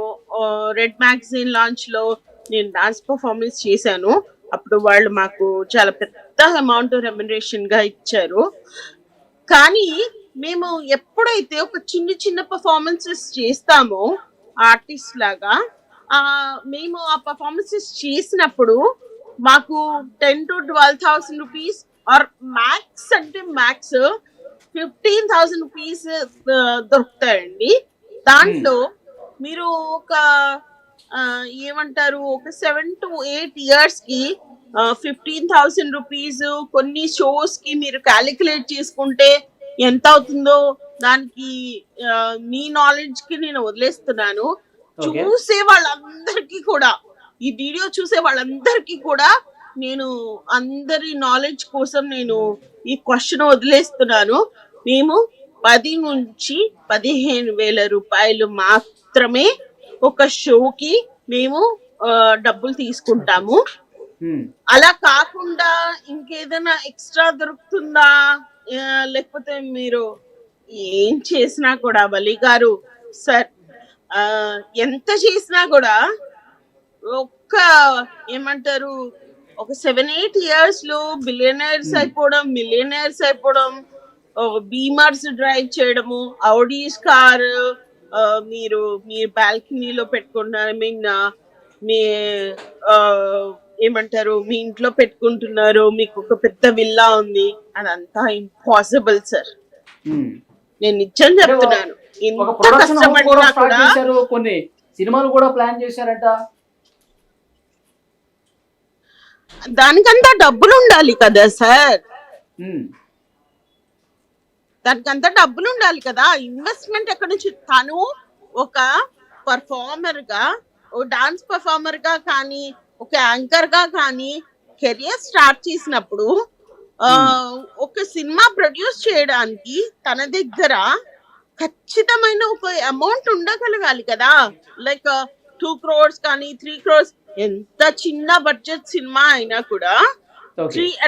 రెడ్ మ్యాగజైన్ లాంచ్ లో నేను డాన్స్ పర్ఫార్మెన్స్ చేశాను. అప్పుడు వాళ్ళు మాకు చాలా పెద్ద అమౌంట్ రెమ్యునరేషన్ గా ఇచ్చారు. కానీ మేము ఎప్పుడైతే ఒక చిన్న పర్ఫార్మెన్సెస్ చేస్తామో ఆర్టిస్ట్ లాగా, మేము ఆ పర్ఫార్మెన్సెస్ చేసినప్పుడు మాకు 10,000 to 12,000 రూపీస్ ఆర్ మ్యాక్స్ అంటే మ్యాక్స్ 15,000 రూపీస్ దొరుకుతాయండి. దాంట్లో మీరు ఒక ఏమంటారు ఒక 7 to 8 years కి 15,000 రూపీస్ కొన్ని షోస్ కి మీరు క్యాలిక్యులేట్ చేసుకుంటే ఎంత అవుతుందో దానికి మీ నాలెడ్జ్ కి నేను వదిలేస్తున్నాను. చూసే వాళ్ళందరికీ కూడా, ఈ వీడియో చూసే వాళ్ళందరికీ కూడా నేను అందరి నాలెడ్జ్ కోసం నేను ఈ క్వశ్చన్ వదిలేస్తున్నాను. మేము 10 నుంచి 15,000 రూపాయలు మాత్రమే ఒక షోకి మేము డబ్బులు తీసుకుంటాము. అలా కాకుండా ఇంకేదైనా ఎక్స్ట్రా దొరుకుతుందా, లేకపోతే మీరు ఏం చేసినా కూడా వలి గారు సార్ ఎంత చేసినా కూడా ఒక్క ఏమంటారు ఒక 7-8 years లో బిలియనర్స్ అయిపోవడం, మిలియనర్స్ అయిపోవడం, బీమర్స్ డ్రైవ్ చేయడము, ఆడీస్ కార్ మీరు మీ బాల్కనీలో పెట్టుకుంటున్నారు, మీ ఏమంటారు మీ ఇంట్లో పెట్టుకుంటున్నారు, మీకు ఒక పెద్ద విల్లా ఉంది, అదంతా ఇంపాసిబుల్ సార్. నేను నిజం చెప్తున్నాను. ఇంత కష్టపడినా కూడా కొన్ని సినిమాలు కూడా ప్లాన్ చేశారట. దానికంతా డబ్బులు ఉండాలి కదా సార్, దానికంతా డబ్బులు ఉండాలి కదా. ఇన్వెస్ట్మెంట్ ఎక్కడి నుంచి? తను ఒక పర్ఫార్మర్ గా, ఓ డాన్స్ పర్ఫార్మర్ గా కానీ ఒక యాంకర్ గా కానీ కెరియర్ స్టార్ట్ చేసినప్పుడు ఒక సినిమా ప్రొడ్యూస్ చేయడానికి తన దగ్గర ఖచ్చితమైన ఒక అమౌంట్ ఉండగలగాలి కదా. లైక్ 2 crores కానీ 3 crores, ఎంత చిన్న బడ్జెట్ సినిమా అయినా కూడా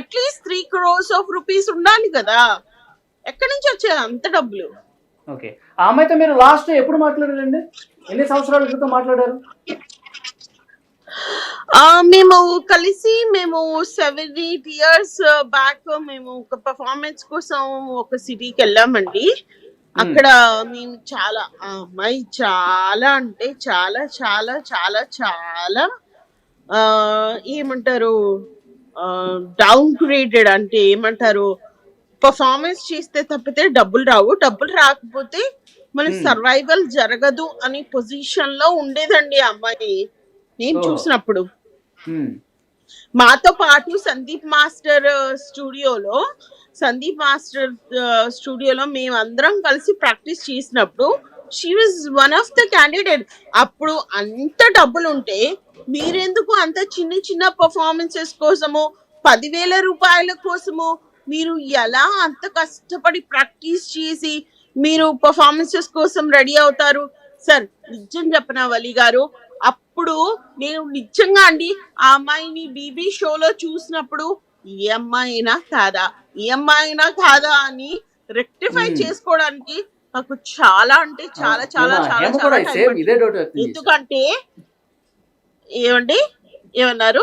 అట్లీస్ట్ 3 crores of rupees ఉండాలి కదా. ఎక్కడి నుంచి వచ్చాయి అంత డబ్బులు? ఓకే, ఆ అమ్మాయితో మీరు లాస్ట్ ఎప్పుడు మాట్లాడారండి? ఎన్ని సంవత్సరాల క్రితం మాట్లాడారు? మేము కలిసి 7-8 years బ్యాక్ మేము ఒక పర్ఫార్మెన్స్ కోసం ఒక సిటీకి వెళ్ళామండి. అక్కడ మేము చాలా అమ్మాయి చాలా అంటే చాలా చాలా చాలా చాలా ఏమంటారు డౌన్ గ్రేడెడ్, అంటే ఏమంటారు పర్ఫార్మెన్స్ చేస్తే తప్పితే డబ్బులు రావు, డబ్బులు రాకపోతే మన సర్వైవల్ జరగదు అనే పొజిషన్ లో ఉండేదండి ఆ అమ్మాయి నేను చూసినప్పుడు. మాతో పాటు సందీప్ మాస్టర్ స్టూడియోలో మేమందరం కలిసి ప్రాక్టీస్ చేసినప్పుడు she was one of the candidate. అప్పుడు అంత డబ్బులు ఉంటే మీరెందుకు అంత చిన్న పర్ఫార్మెన్సెస్ కోసము 10,000 రూపాయల కోసము మీరు ఎలా అంత కష్టపడి ప్రాక్టీస్ చేసి మీరు పర్ఫార్మెన్సెస్ కోసం రెడీ అవుతారు. సార్ నిజం చెప్పనా వలి గారు, అప్పుడు నేను నిజంగా అండి ఆ అమ్మాయిని బీబీ షోలో చూసినప్పుడు ఈ అమ్మాయినా కాదా అని రెక్టిఫై చేసుకోవడానికి నాకు చాలా అంటే చాలా చాలా చాలా హేమ చాలా కూడా టైం సేమ్ పట్టింది. ఇదే డౌట్ వ్యక్తం చేశారు. ఎందుకంటే ఏమండి ఏమన్నారు?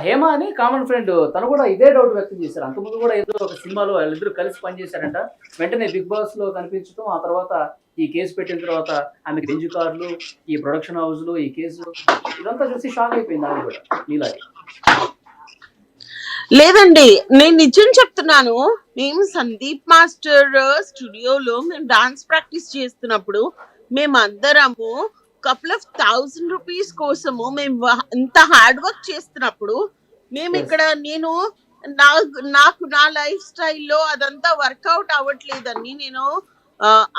హేమ అని కామన్ ఫ్రెండ్ తను కూడా ఇదే డౌట్ వ్యక్తం చేశారు. అంతకుముందు కూడా ఏదో ఒక సినిమాలో వాళ్ళిద్దరు కలిసి పనిచేశారంట. వెంటనే బిగ్ బాస్ లో కనిపించడం, ఆ తర్వాత ఈ కేసు పెట్టిన తర్వాత ఆమెకి రేంజ్ కార్లు, ఈ ప్రొడక్షన్ హౌస్లు, ఈ కేసు ఇదంతా చూసి షాక్ అయిపోయింది ఆమె కూడా నీలాగే. లేదండి, నేను నిజం చెప్తున్నాను. మేము సందీప్ మాస్టర్ స్టూడియోలో మేము డాన్స్ ప్రాక్టీస్ చేస్తున్నప్పుడు మేమందరము కపుల్ ఆఫ్ 1000 రూపీస్ కోసము మేము ఇంత హార్డ్ వర్క్ చేస్తున్నప్పుడు మేము ఇక్కడ నేను నాకు నా లైఫ్ స్టైల్లో అదంతా వర్కౌట్ అవ్వట్లేదని నేను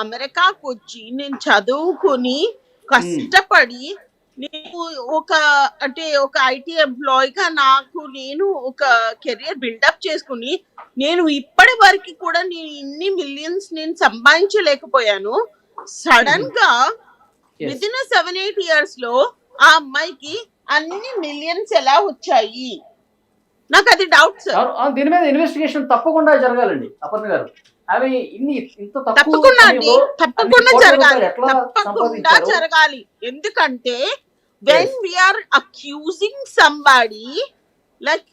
అమెరికాకు వచ్చి నేను చదువుకొని కష్టపడి నేను ఒక ఐటీ ఎంప్లాయీగా నేను ఒక కెరియర్ బిల్డప్ చేసుకుని నేను ఇప్పటి వరకు కూడా నేను ఇన్ని మిలియన్స్ నేను సంపాదించలేకపోయాను. సడన్ గా విత్ ఇన్ 7-8 years లో ఆ అమ్మాయికి అన్ని మిలియన్స్ ఎలా వచ్చాయి? నాకు అది డౌట్ సార్. దీని మీద ఇన్వెస్టిగేషన్ తప్పకుండా జరగాలండి అపర్ణ గారు. అవి ఇంత తప్పకుండా అండి, తప్పకుండా జరగాలి. ఎందుకంటే when we are accusing somebody like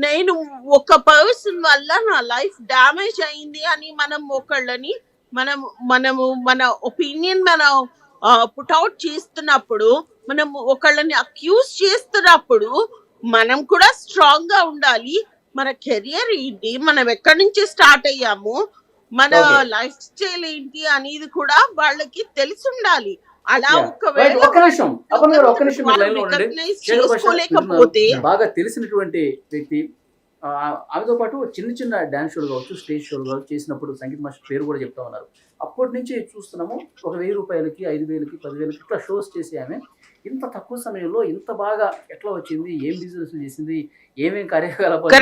నేను ఒక పర్సన్ వల్ల నా లైఫ్ డ్యామేజ్ అయింది అని మనము మన ఒపీనియన్ మనం పుట్అవుట్ చేస్తున్నప్పుడు, మనం ఒకళ్ళని అక్యూజ్ చేస్తున్నప్పుడు మనం కూడా స్ట్రాంగ్ గా ఉండాలి. మన కెరియర్ ఏంటి, మనం ఎక్కడి నుంచి స్టార్ట్ అయ్యాము, మన లైఫ్ స్టైల్ ఏంటి అనేది కూడా వాళ్ళకి తెలిసి ఉండాలి. అలా ఒకవేళ చేసుకోలేకపోతే బాగా తెలిసినటువంటి వ్యక్తి ఆమెతో పాటు చిన్న డాన్స్ షోలు కావచ్చు, స్టేజ్ షోలు కావచ్చు చేసినప్పుడు సంగీత మాస్టర్ పేరు కూడా చెప్తా ఉన్నారు. అప్పటి నుంచి చూస్తున్నాము ఒక 1000 రూపాయలకి, 5000కి, 10,000కి ఇట్లా షోస్ చేసి ఆమె ఇంత తక్కువ సమయంలో ఇంత బాగా ఎట్లా వచ్చింది, ఏం బిజినెస్ చేసింది, ఏమేం కార్యకలాపాలు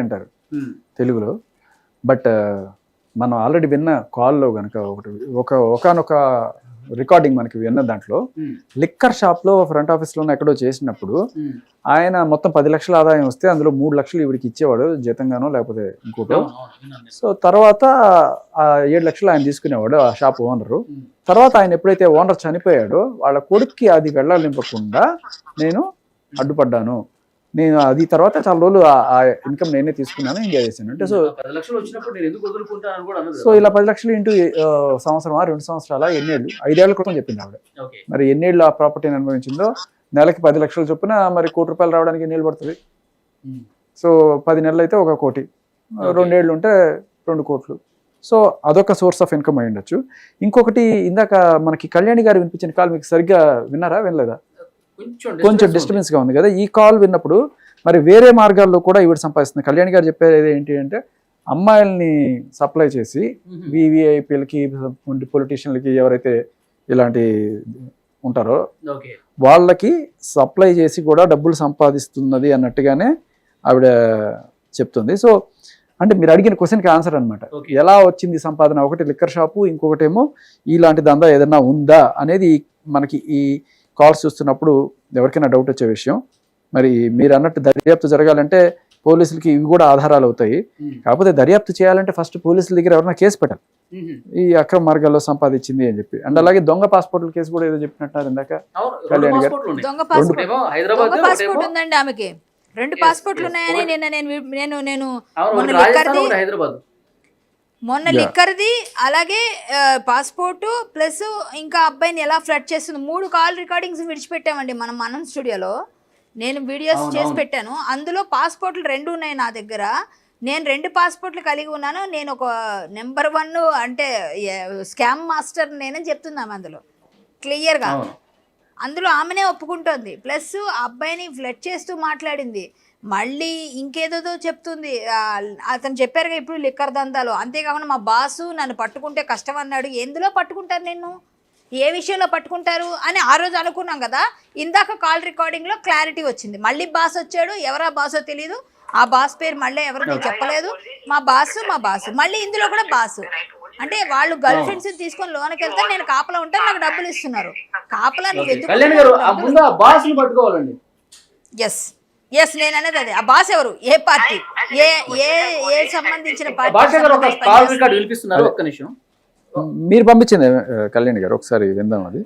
అంటారు తెలుగులో. బట్ మనం ఆల్రెడీ విన్న కాల్లో కనుక ఒకనొక రికార్డింగ్ మనకి విన్న దాంట్లో లిక్కర్ షాప్ లో ఫ్రంట్ ఆఫీస్ లో ఎక్కడో చేసినప్పుడు ఆయన మొత్తం 10 లక్షల ఆదాయం వస్తే అందులో 3 లక్షలు ఇవిడికి ఇచ్చేవాడు జీతంగానో లేకపోతే ఇంకోటో. సో తర్వాత ఆ 7 లక్షలు ఆయన తీసుకునేవాడు ఆ షాప్ ఓనరు. తర్వాత ఆయన ఎప్పుడైతే ఓనర్ చనిపోయాడో వాళ్ళ కొడుక్కి అది వెళ్ళనివ్వకుండా నేను అడ్డుపడ్డాను, నేను అది తర్వాత చాలా రోజులు ఆ ఇన్కమ్ నేనే తీసుకున్నాను, ఎంజాయ్ చేశాను అంటే. సో ఇలా 10 లక్షలు ఇంటూ సంవత్సరమా 2 సంవత్సరాల ఎన్నేళ్ళు, 5 ఏళ్ల క్రితం చెప్పింది ఆవిడ. మరి ఎన్నేళ్ళు ఆ ప్రాపర్టీని అనుభవించిందో, నెలకి 10 లక్షలు చొప్పున మరి ₹1 కోటి రావడానికి ఎన్నేళ్ళు పడుతుంది? సో 10 నెలలు అయితే 1 కోటి, 2 ఏళ్ళు ఉంటే 2 కోట్లు. సో అదొక సోర్స్ ఆఫ్ ఇన్కమ్ అయి ఉండొచ్చు. ఇంకొకటి ఇందాక మనకి కళ్యాణి గారు వినిపించిన కాల్ మీకు సరిగ్గా విన్నారా, వినలేదా? కొంచెం డిస్టర్బెన్స్ గా ఉంది కదా. ఈ కాల్ విన్నప్పుడు మరి వేరే మార్గాల్లో కూడా ఈవిడ సంపాదిస్తుంది. కళ్యాణ్ గారు చెప్పేది ఏంటి అంటే, అమ్మాయిల్ని సప్లై చేసి వివిఐపీలకి, పొలిటీషియన్లకి, ఎవరైతే ఇలాంటి ఉంటారో వాళ్ళకి సప్లై చేసి కూడా డబ్బులు సంపాదిస్తున్నది అన్నట్టుగానే ఆవిడ చెప్తుంది. సో అంటే మీరు అడిగిన క్వశ్చన్కి ఆన్సర్ అనమాట. ఎలా వచ్చింది సంపాదన? ఒకటి లిక్కర్ షాపు, ఇంకొకటేమో ఇలాంటి దందా ఏదన్నా ఉందా అనేది మనకి ఈ కాల్స్ చూస్తున్నప్పుడు ఎవరికైనా డౌట్ వచ్చే విషయం. మరి మీరు అన్నట్టు దర్యాప్తు జరగాలంటే పోలీసులకి ఇవి కూడా ఆధారాలు అవుతాయి. కాకపోతే దర్యాప్తు చేయాలంటే ఫస్ట్ పోలీసుల దగ్గర ఎవరైనా కేసు పెట్టాలి, ఈ అక్రమ మార్గాల్లో సంపాదించింది అని చెప్పి. అండ్ అలాగే దొంగ పాస్పోర్ట్ల కేసు కూడా ఏదో చెప్పినట్టు ఇందాక కళ్యాణ్ గారు. దొంగ పాస్పోర్ట్ ఉందండి ఆమెకి, 2 పాస్పోర్ట్లు ఉన్నాయని నేను మొన్న లిక్కర్ది అలాగే పాస్పోర్టు ప్లస్ ఇంకా అబ్బాయిని ఎలా ఫ్లడ్ చేస్తుంది 3 కాల్ రికార్డింగ్స్ విడిచిపెట్టామండి మనం స్టూడియోలో. నేను వీడియోస్ చేసి పెట్టాను, అందులో పాస్పోర్ట్లు 2 ఉన్నాయి నా దగ్గర. నేను 2 పాస్పోర్ట్లు కలిగి ఉన్నాను. నేను ఒక నెంబర్ 1 అంటే స్కామ్ మాస్టర్ నేనని చెప్తున్నాము అందులో క్లియర్గా. అందులో ఆమెనే ఒప్పుకుంటోంది. ప్లస్ అబ్బాయిని ఫ్లడ్ చేస్తూ మాట్లాడింది, మళ్ళీ ఇంకేదో చెప్తుంది. అతను చెప్పారుగా ఇప్పుడు లిక్కర్ దందాలో. అంతేకాకుండా మా బాసు నన్ను పట్టుకుంటే కష్టం అన్నాడు. ఎందులో పట్టుకుంటారు, నిన్ను ఏ విషయంలో పట్టుకుంటారు అని ఆ రోజు అనుకున్నాం కదా. ఇందాక కాల్ రికార్డింగ్లో క్లారిటీ వచ్చింది. మళ్ళీ బాస్ వచ్చాడు, ఎవరా బాసో తెలియదు, ఆ బాస్ పేరు మళ్ళీ ఎవరు నేను చెప్పలేదు. మా బాసు మళ్ళీ ఇందులో కూడా బాసు. అంటే వాళ్ళు గర్ల్ ఫ్రెండ్స్ తీసుకొని లోనకి వెళ్తే నేను కాపలా ఉంటాను, నాకు డబ్బులు ఇస్తున్నారు. కాపలా నువ్వు ఎందుకు? కళ్యాణ్ గారు ఆ ముందు ఆ బాస్ ని పట్టుకోవాలండి. ఎస్ నేను అనేది అదే. ఆ బాస్ ఎవరు, ఏ పార్టీ, ఏ ఏ ఏ సంబంధించిన భాష గారు ఒక కాల్ పార్టీ? రికార్డ్ వినిపిస్తున్నారు, ఒక్క నిమిషం. మీరు పంపించింది కళ్యాణ్ గారు, ఒకసారి విందాం అది.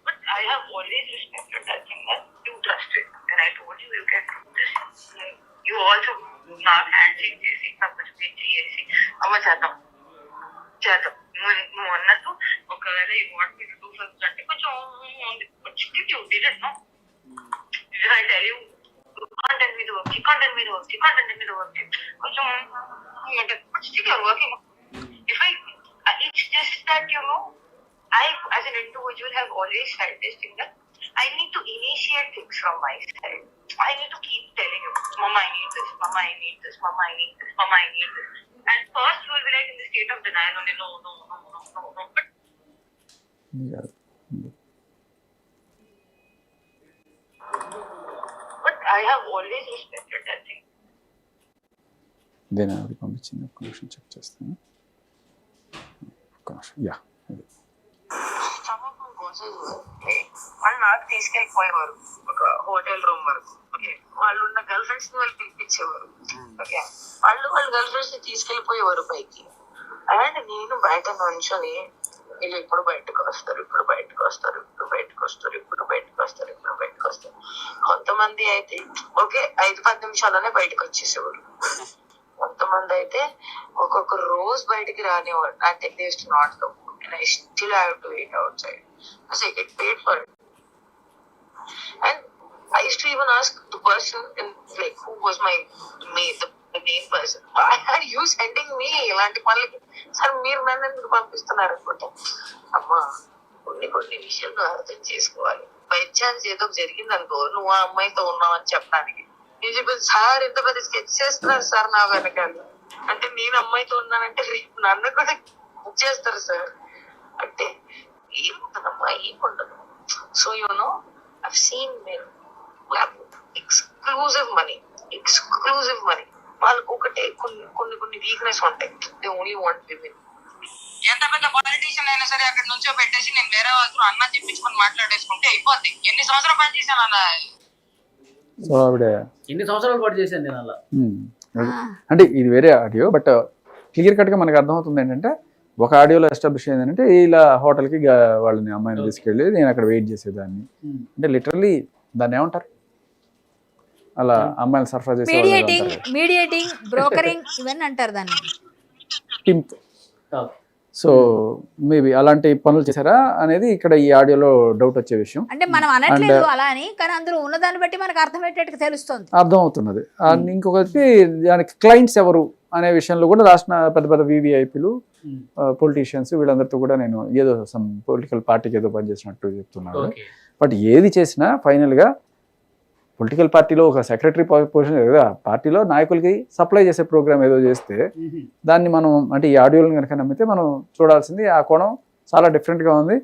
But I have always respected that thing that you trusted. And I told you, you can do this. You also not handshake చేసి నాకు చేసి అమ్మ చేద్దాం నువ్వు అన్నట్టు ఒకవేళ you want me to do first అంటే కొంచెం you did no. I tell you, content మీద వర్క్ కొంచెం అంటే you're working. If it's just that, you know, I as an individual have always felt this thing that I need to initiate things from my side. I need to keep telling you, Mama, I need this, Mama, I need this, Mama, I need this, Mama, I need this. And first you will be like in the state of denial only, no. But I have always respected that thing. ఇదేనా అది పంపించింది, ఒక్క నిమిషం check చేస్తాను. Yeah Some of my bosses were, వాళ్ళు నాకు తీసుకెళ్ళిపోయేవారు ఒక hotel room వరకు. ఓకే, వాళ్ళు ఉన్న గర్ల్ ఫ్రెండ్స్ ని వాళ్ళు పిలిపించేవారు. ఓకే, వాళ్ళు గర్ల్ ఫ్రెండ్స్ ని తీసుకెళ్ళిపోయేవారు పైకి. అండ్ నేను బయట నుంచొని వీళ్ళు ఇప్పుడు బయటకు వస్తారు. కొంతమంది అయితే ఓకే 5-10 నిమిషాలనే బయటకు వచ్చేసేవారు. కొంతమంది అయితే ఒక్కొక్క రోజు బయటికి రానివాడు. అంటే they used to not come and I still have to eat outside because I get paid for it. And I used to even ask the person in like who was my mate, the main person, why are you sending me ఇలాంటి పనులకి? Sir మీరు నన్ను ఎందుకు పంపిస్తున్నారు అనుకుంటా. అమ్మా కొన్ని విషయాలు అర్థం చేసుకోవాలి. బై ఛాన్స్ ఏదో జరిగింది అనుకో, నువ్వు ఆ అమ్మాయితో ఉన్నావు అని చెప్పడానికి నేను చెప్పేది సార్ ఇంత పెద్ద స్కెచ్ చేస్తున్నారు సార్ నా వెనకాల. అంటే నేను అమ్మాయితో ఉన్నానంటే రేపు నన్ను కూడా బుక్ చేస్తారు సార్. అంటే ఏముంటుందమ్మా, ఏముండదు. So you know I've seen men who have exclusive money. వాళ్ళకు ఒకటే కొన్ని వీక్నెస్ ఉంటాయి. They only want women. ఎంత పెద్ద పాలిటీషియన్ అయినా సరే అక్కడ నుంచో పెట్టేసి నేను వేరే వాళ్ళతో అన్న చెప్పించుకొని మాట్లాడేసుకుంటే అయిపోద్ది. ఎన్ని సంవత్సరాలు పనిచేశాను అన్న. సో ఆవిడ ఎన్ని సంవత్సరాలు పాటు చేశాను నేను అలా. అంటే ఇది వేరే ఆడియో, బట్ క్లియర్ కట్గా మనకు అర్థమవుతుంది ఏంటంటే, ఒక ఆడియోలో ఎస్టాబ్లిష్ అయింది ఏంటంటే ఇలా హోటల్కి వాళ్ళని అమ్మాయిని తీసుకెళ్ళి నేను అక్కడ వెయిట్ చేసేదాన్ని. అంటే లిటరల్లీ దాన్ని ఏమంటారు, అలా అమ్మాయిని సరఫరా చేసే మీడియేటింగ్ బ్రోకరింగ్ ఇవన్నీ అంటారు దాన్ని. పింప్. సో మేబీ అలాంటి పనులు చేశారా అనేది ఇక్కడ ఈ ఆడియోలో డౌట్ వచ్చే విషయం. అంటే మనం అనట్లేదు అలా అని, కానీ అందులో ఉన్నదాన్ని బట్టి మనకు అర్థమయ్యేటట్టు తెలుస్తుంది, అర్థమవుతున్నది. ఇంకొకటి దానికి క్లయింట్స్ ఎవరు అనే విషయంలో కూడా రాసిన పెద్ద వివిఐపీలు, పొలిటీషియన్స్ వీళ్ళందరితో కూడా నేను ఏదో సమ్ పొలిటికల్ పార్టీకి ఏదో పనిచేసినట్టు చెప్తున్నాను. బట్ ఏది చేసినా ఫైనల్గా పొలిటికల్ పార్టీలో ఒక సెక్రటరీ పొజిషన్ కదా, పార్టీలో నాయకులకి సప్లై చేసే ప్రోగ్రామ్ ఏదో చేస్తే దాన్ని మనం అంటే ఈ ఆడియోలను కనుక నమ్మితే మనం చూడాల్సింది ఆ కోణం చాలా డిఫరెంట్గా ఉంది.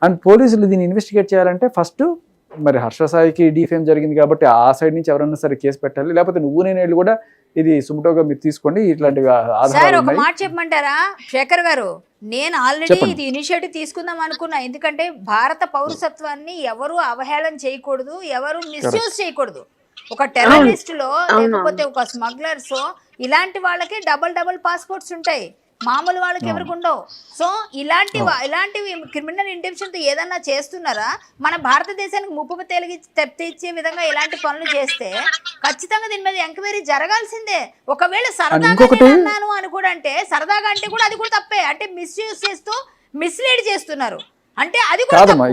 అండ్ పోలీసులు దీన్ని ఇన్వెస్టిగేట్ చేయాలంటే ఫస్ట్ మరి హర్ష సాయికి డీఫేమ్ జరిగింది కాబట్టి ఆ సైడ్ నుంచి ఎవరైనా సరే కేసు పెట్టాలి, లేకపోతే నువ్వు నేను కూడా ఇది సుమటోగా మీరు తీసుకోండి ఇట్లాంటివి సార్. ఒక మాట చెప్పమంటారా శేఖర్ గారు, నేను ఆల్రెడీ ఇది ఇనిషియేటివ్ తీసుకుందాం అనుకున్నా. ఎందుకంటే భారత పౌరసత్వాన్ని ఎవరు అవహేళన చేయకూడదు, ఎవరు మిస్యూజ్ చేయకూడదు. ఒక టెర్రరిస్ట్ లో లేకపోతే ఒక స్మగ్లర్స్ ఇలాంటి వాళ్ళకి డబుల్ పాస్పోర్ట్స్ ఉంటాయి, మామూలు వాళ్ళకి ఎవరికి ఉండవు. సో ఇలాంటి క్రిమినల్ ఇంటెన్షన్ తో ఏదన్నా చేస్తున్నారా, మన భారతదేశానికి ముప్పు తెచ్చే విధంగా ఇలాంటి పనులు చేస్తే ఖచ్చితంగా దీని మీద ఎంక్వైరీ జరగాల్సిందే. ఒకవేళ సరదాగా అన్నాను అని కూడా అంటే సరదాగా అంటే కూడా అది కూడా తప్పే. అంటే మిస్యూజ్ చేస్తూ మిస్లీడ్ చేస్తున్నారు అంటే అది కాదమ్మా.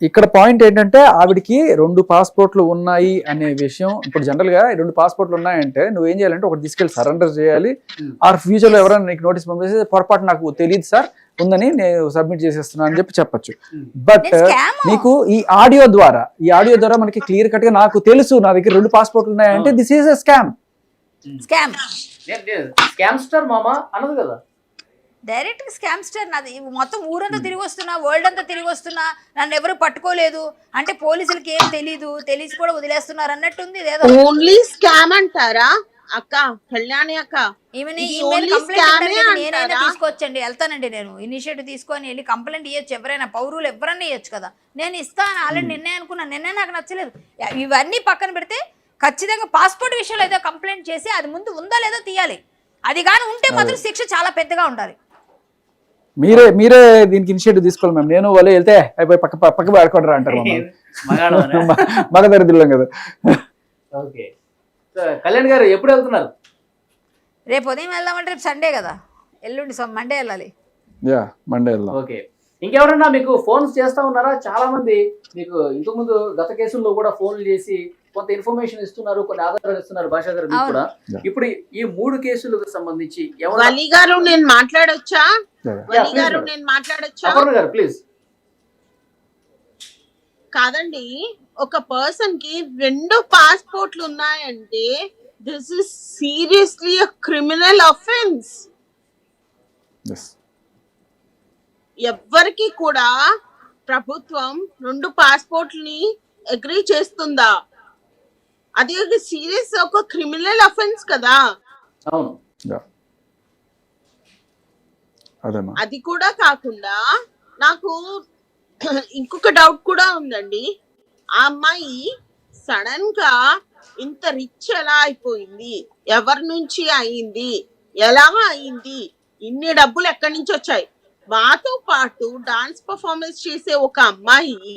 ఇక్కడ పాయింట్ ఏంటంటే ఆవిడికి 2 పాస్పోర్ట్లు ఉన్నాయి అనే విషయం. ఇప్పుడు జనరల్ గా 2 పాస్పోర్ట్లు ఉన్నాయంటే నువ్వేం చేయాలంటే ఒకటి తీసుకెళ్లి సరెండర్ చేయాలి, ఆర్ ఫ్యూచర్ లో ఎవరైనా నీకు నోటీస్ పంపిస్తే పొరపాటు నాకు తెలియదు సార్ ఉందని నేను సబ్మిట్ చేసేస్తున్నాను అని చెప్పచ్చు. బట్ నీకు ఈ ఆడియో ద్వారా మనకి క్లియర్ కట్ గా నాకు తెలుసు నా దగ్గర 2 పాస్పోర్ట్లు ఉన్నాయంటే this is a scam. Scamster మామా అన్నది కదా. Direct scamster. నాది మొత్తం ఊరంతా తిరిగి వస్తున్నా, వరల్డ్ అంతా తిరిగి వస్తున్నా, నన్ను ఎవరు పట్టుకోలేదు అంటే పోలీసులకి ఏం తెలీదు, తెలిసి కూడా వదిలేస్తున్నారు అన్నట్టుంది. ఇదేదో ఓన్లీ స్కామ్ అంటారా అక్క, కళ్యాణి అక్క? ఈమెని ఇది ఈమెయిల్ only కంప్లైంట్ scam ఏ ఇవ్వడానికి నేనైనా అంటారా? తీసుకొచ్చండి, వెళ్తానండి నేను. ఇనిషియేటివ్ తీసుకొని వెళ్ళి కంప్లైంట్ ఇవ్వచ్చు, ఎవరైనా పౌరులు ఎవరైనా ఇవ్వచ్చు కదా. నేను ఇస్తాను ఆల్రెడీ, నిన్నే అనుకున్నాను, నిన్నే నాకు నచ్చలేదు. ఇవన్నీ పక్కన పెడితే ఖచ్చితంగా పాస్పోర్ట్ విషయంలో ఏదో కంప్లైంట్ చేసి అది ముందు ఉందా లేదో తీయాలి. అది కానీ ఉంటే మాత్రం శిక్ష చాలా పెద్దగా ఉండాలి. మీరే దీనికి ఇనిషియేటివ్ తీసుకోవాలి మ్యామ్. నేను వాళ్ళు వెళ్తే అయిపోయి పక్క ఆడుకుంటారా అంటారు మగ దరిద్రులం కదా. ఓకే, కళ్యాణ్ గారు ఎప్పుడు వెళ్తున్నారు? రేపు ఉదయం వెళ్దామంటే రేపు సండే కదా, ఎల్లుండి మండే వెళ్ళాలి. యా మండే వెళ్దాం. ఓకే, ఇంకెవరన్నా మీకు ఫోన్స్ చేస్తా ఉన్నారా? చాలా మంది మీకు ఇంతకుముందు గత కేసుల్లో కూడా ఫోన్లు చేసి కొంత ఇన్ఫర్మేషన్ ఇస్తున్నారు, కొన్ని ఆధారాలు ఇస్తున్నారు. భాషా గారు మీకు కూడా ఇప్పుడు ఈ 3 కేసులకు సంబంధించి వలి గారు నేను మాట్లాడొచ్చా? వలి please, గారు madam. నేను మాట్లాడొచ్చా? అపర్ణ గారు ప్లీజ్. కాదండి, ఒక పర్సన్ కి 2 పాస్పోర్ట్లు ఉన్నాయంటే this is seriously a criminal offence. ఎవ్వరికి కూడా ప్రభుత్వం 2 పాస్పోర్ట్లని అగ్రీ చేస్తుందా? అది ఒక సీరియస్ ఒక క్రిమినల్ అఫెన్స్ కదా. అవును, అది కూడా కాకుండా నాకు ఇంకొక డౌట్ కూడా ఉందండి. ఆ అమ్మాయి సడన్ గా ఇంత రిచ్ ఎలా అయిపోయింది? ఎవరి నుంచి అయింది? ఎలా అయింది? ఇన్ని డబ్బులు ఎక్కడి నుంచి వచ్చాయి? మాతో పాటు డాన్స్ పర్ఫార్మెన్స్ చేసే ఒక అమ్మాయి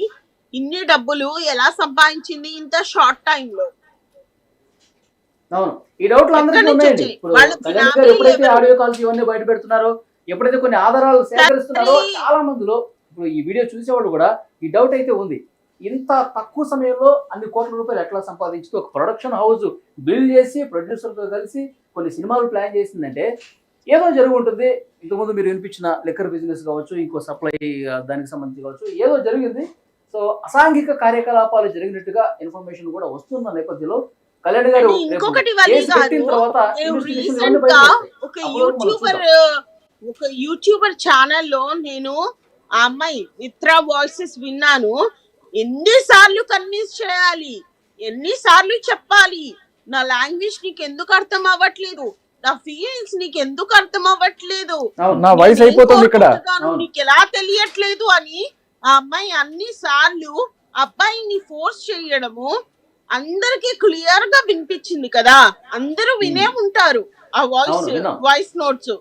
ఇన్ని డబ్బులు ఎలా సంపాదించింది ఇంత షార్ట్ టైం లో? అవును, ఈ డౌట్లు అందరికీ ఉన్నాయండి. ఇప్పుడు కళ్యాణ్ గారు ఎప్పుడైతే ఆడియో కాల్స్ ఇవన్నీ బయట పెడుతున్నారో, ఎప్పుడైతే కొన్ని ఆధారాలు సేకరిస్తున్నారో, చాలా మందిలో ఇప్పుడు ఈ వీడియో చూసేవాళ్ళు కూడా ఈ డౌట్ అయితే ఉంది. ఇంత తక్కువ సమయంలో అన్ని కోట్ల రూపాయలు ఎట్లా సంపాదించుతూ ఒక ప్రొడక్షన్ హౌస్ బిల్డ్ చేసి ప్రొడ్యూసర్తో కలిసి కొన్ని సినిమాలు ప్లాన్ చేసిందంటే ఏదో జరిగి ఉంటుంది. ఇంతకుముందు మీరు వినిపించిన లిక్కర్ బిజినెస్ కావచ్చు, ఇంకో సప్లై దానికి సంబంధించి కావచ్చు, ఏదో జరిగింది. సో అసాంఘిక కార్యకలాపాలు జరిగినట్టుగా ఇన్ఫర్మేషన్ కూడా వస్తున్న నేపథ్యంలో కళ్యాణ్ గారు ఇంకొకటి ఒక యూట్యూబర్ ఛానల్లో నేను ఆ అమ్మాయి మిత్రా వాయిసెస్ విన్నాను. ఎన్నిసార్లు కన్విన్స్ చేయాలి, ఎన్నిసార్లు చెప్పాలి? నా లాంగ్వేజ్ నీకు ఎందుకు అర్థం అవ్వట్లేదు? నా ఫీలింగ్స్ నీకు ఎందుకు అర్థం అవ్వట్లేదు? నా వయసు అయిపోతుంది ఇక్కడ, నీకు ఎలా తెలియట్లేదు అని ఆ అమ్మాయి అన్ని సార్లు అబ్బాయిని ఫోర్స్ చేయడము అందరికి క్లియర్ గా వినిపించింది కదా. అందరూ వినే ఉంటారు ఆ వాయిస్ నోట్స్.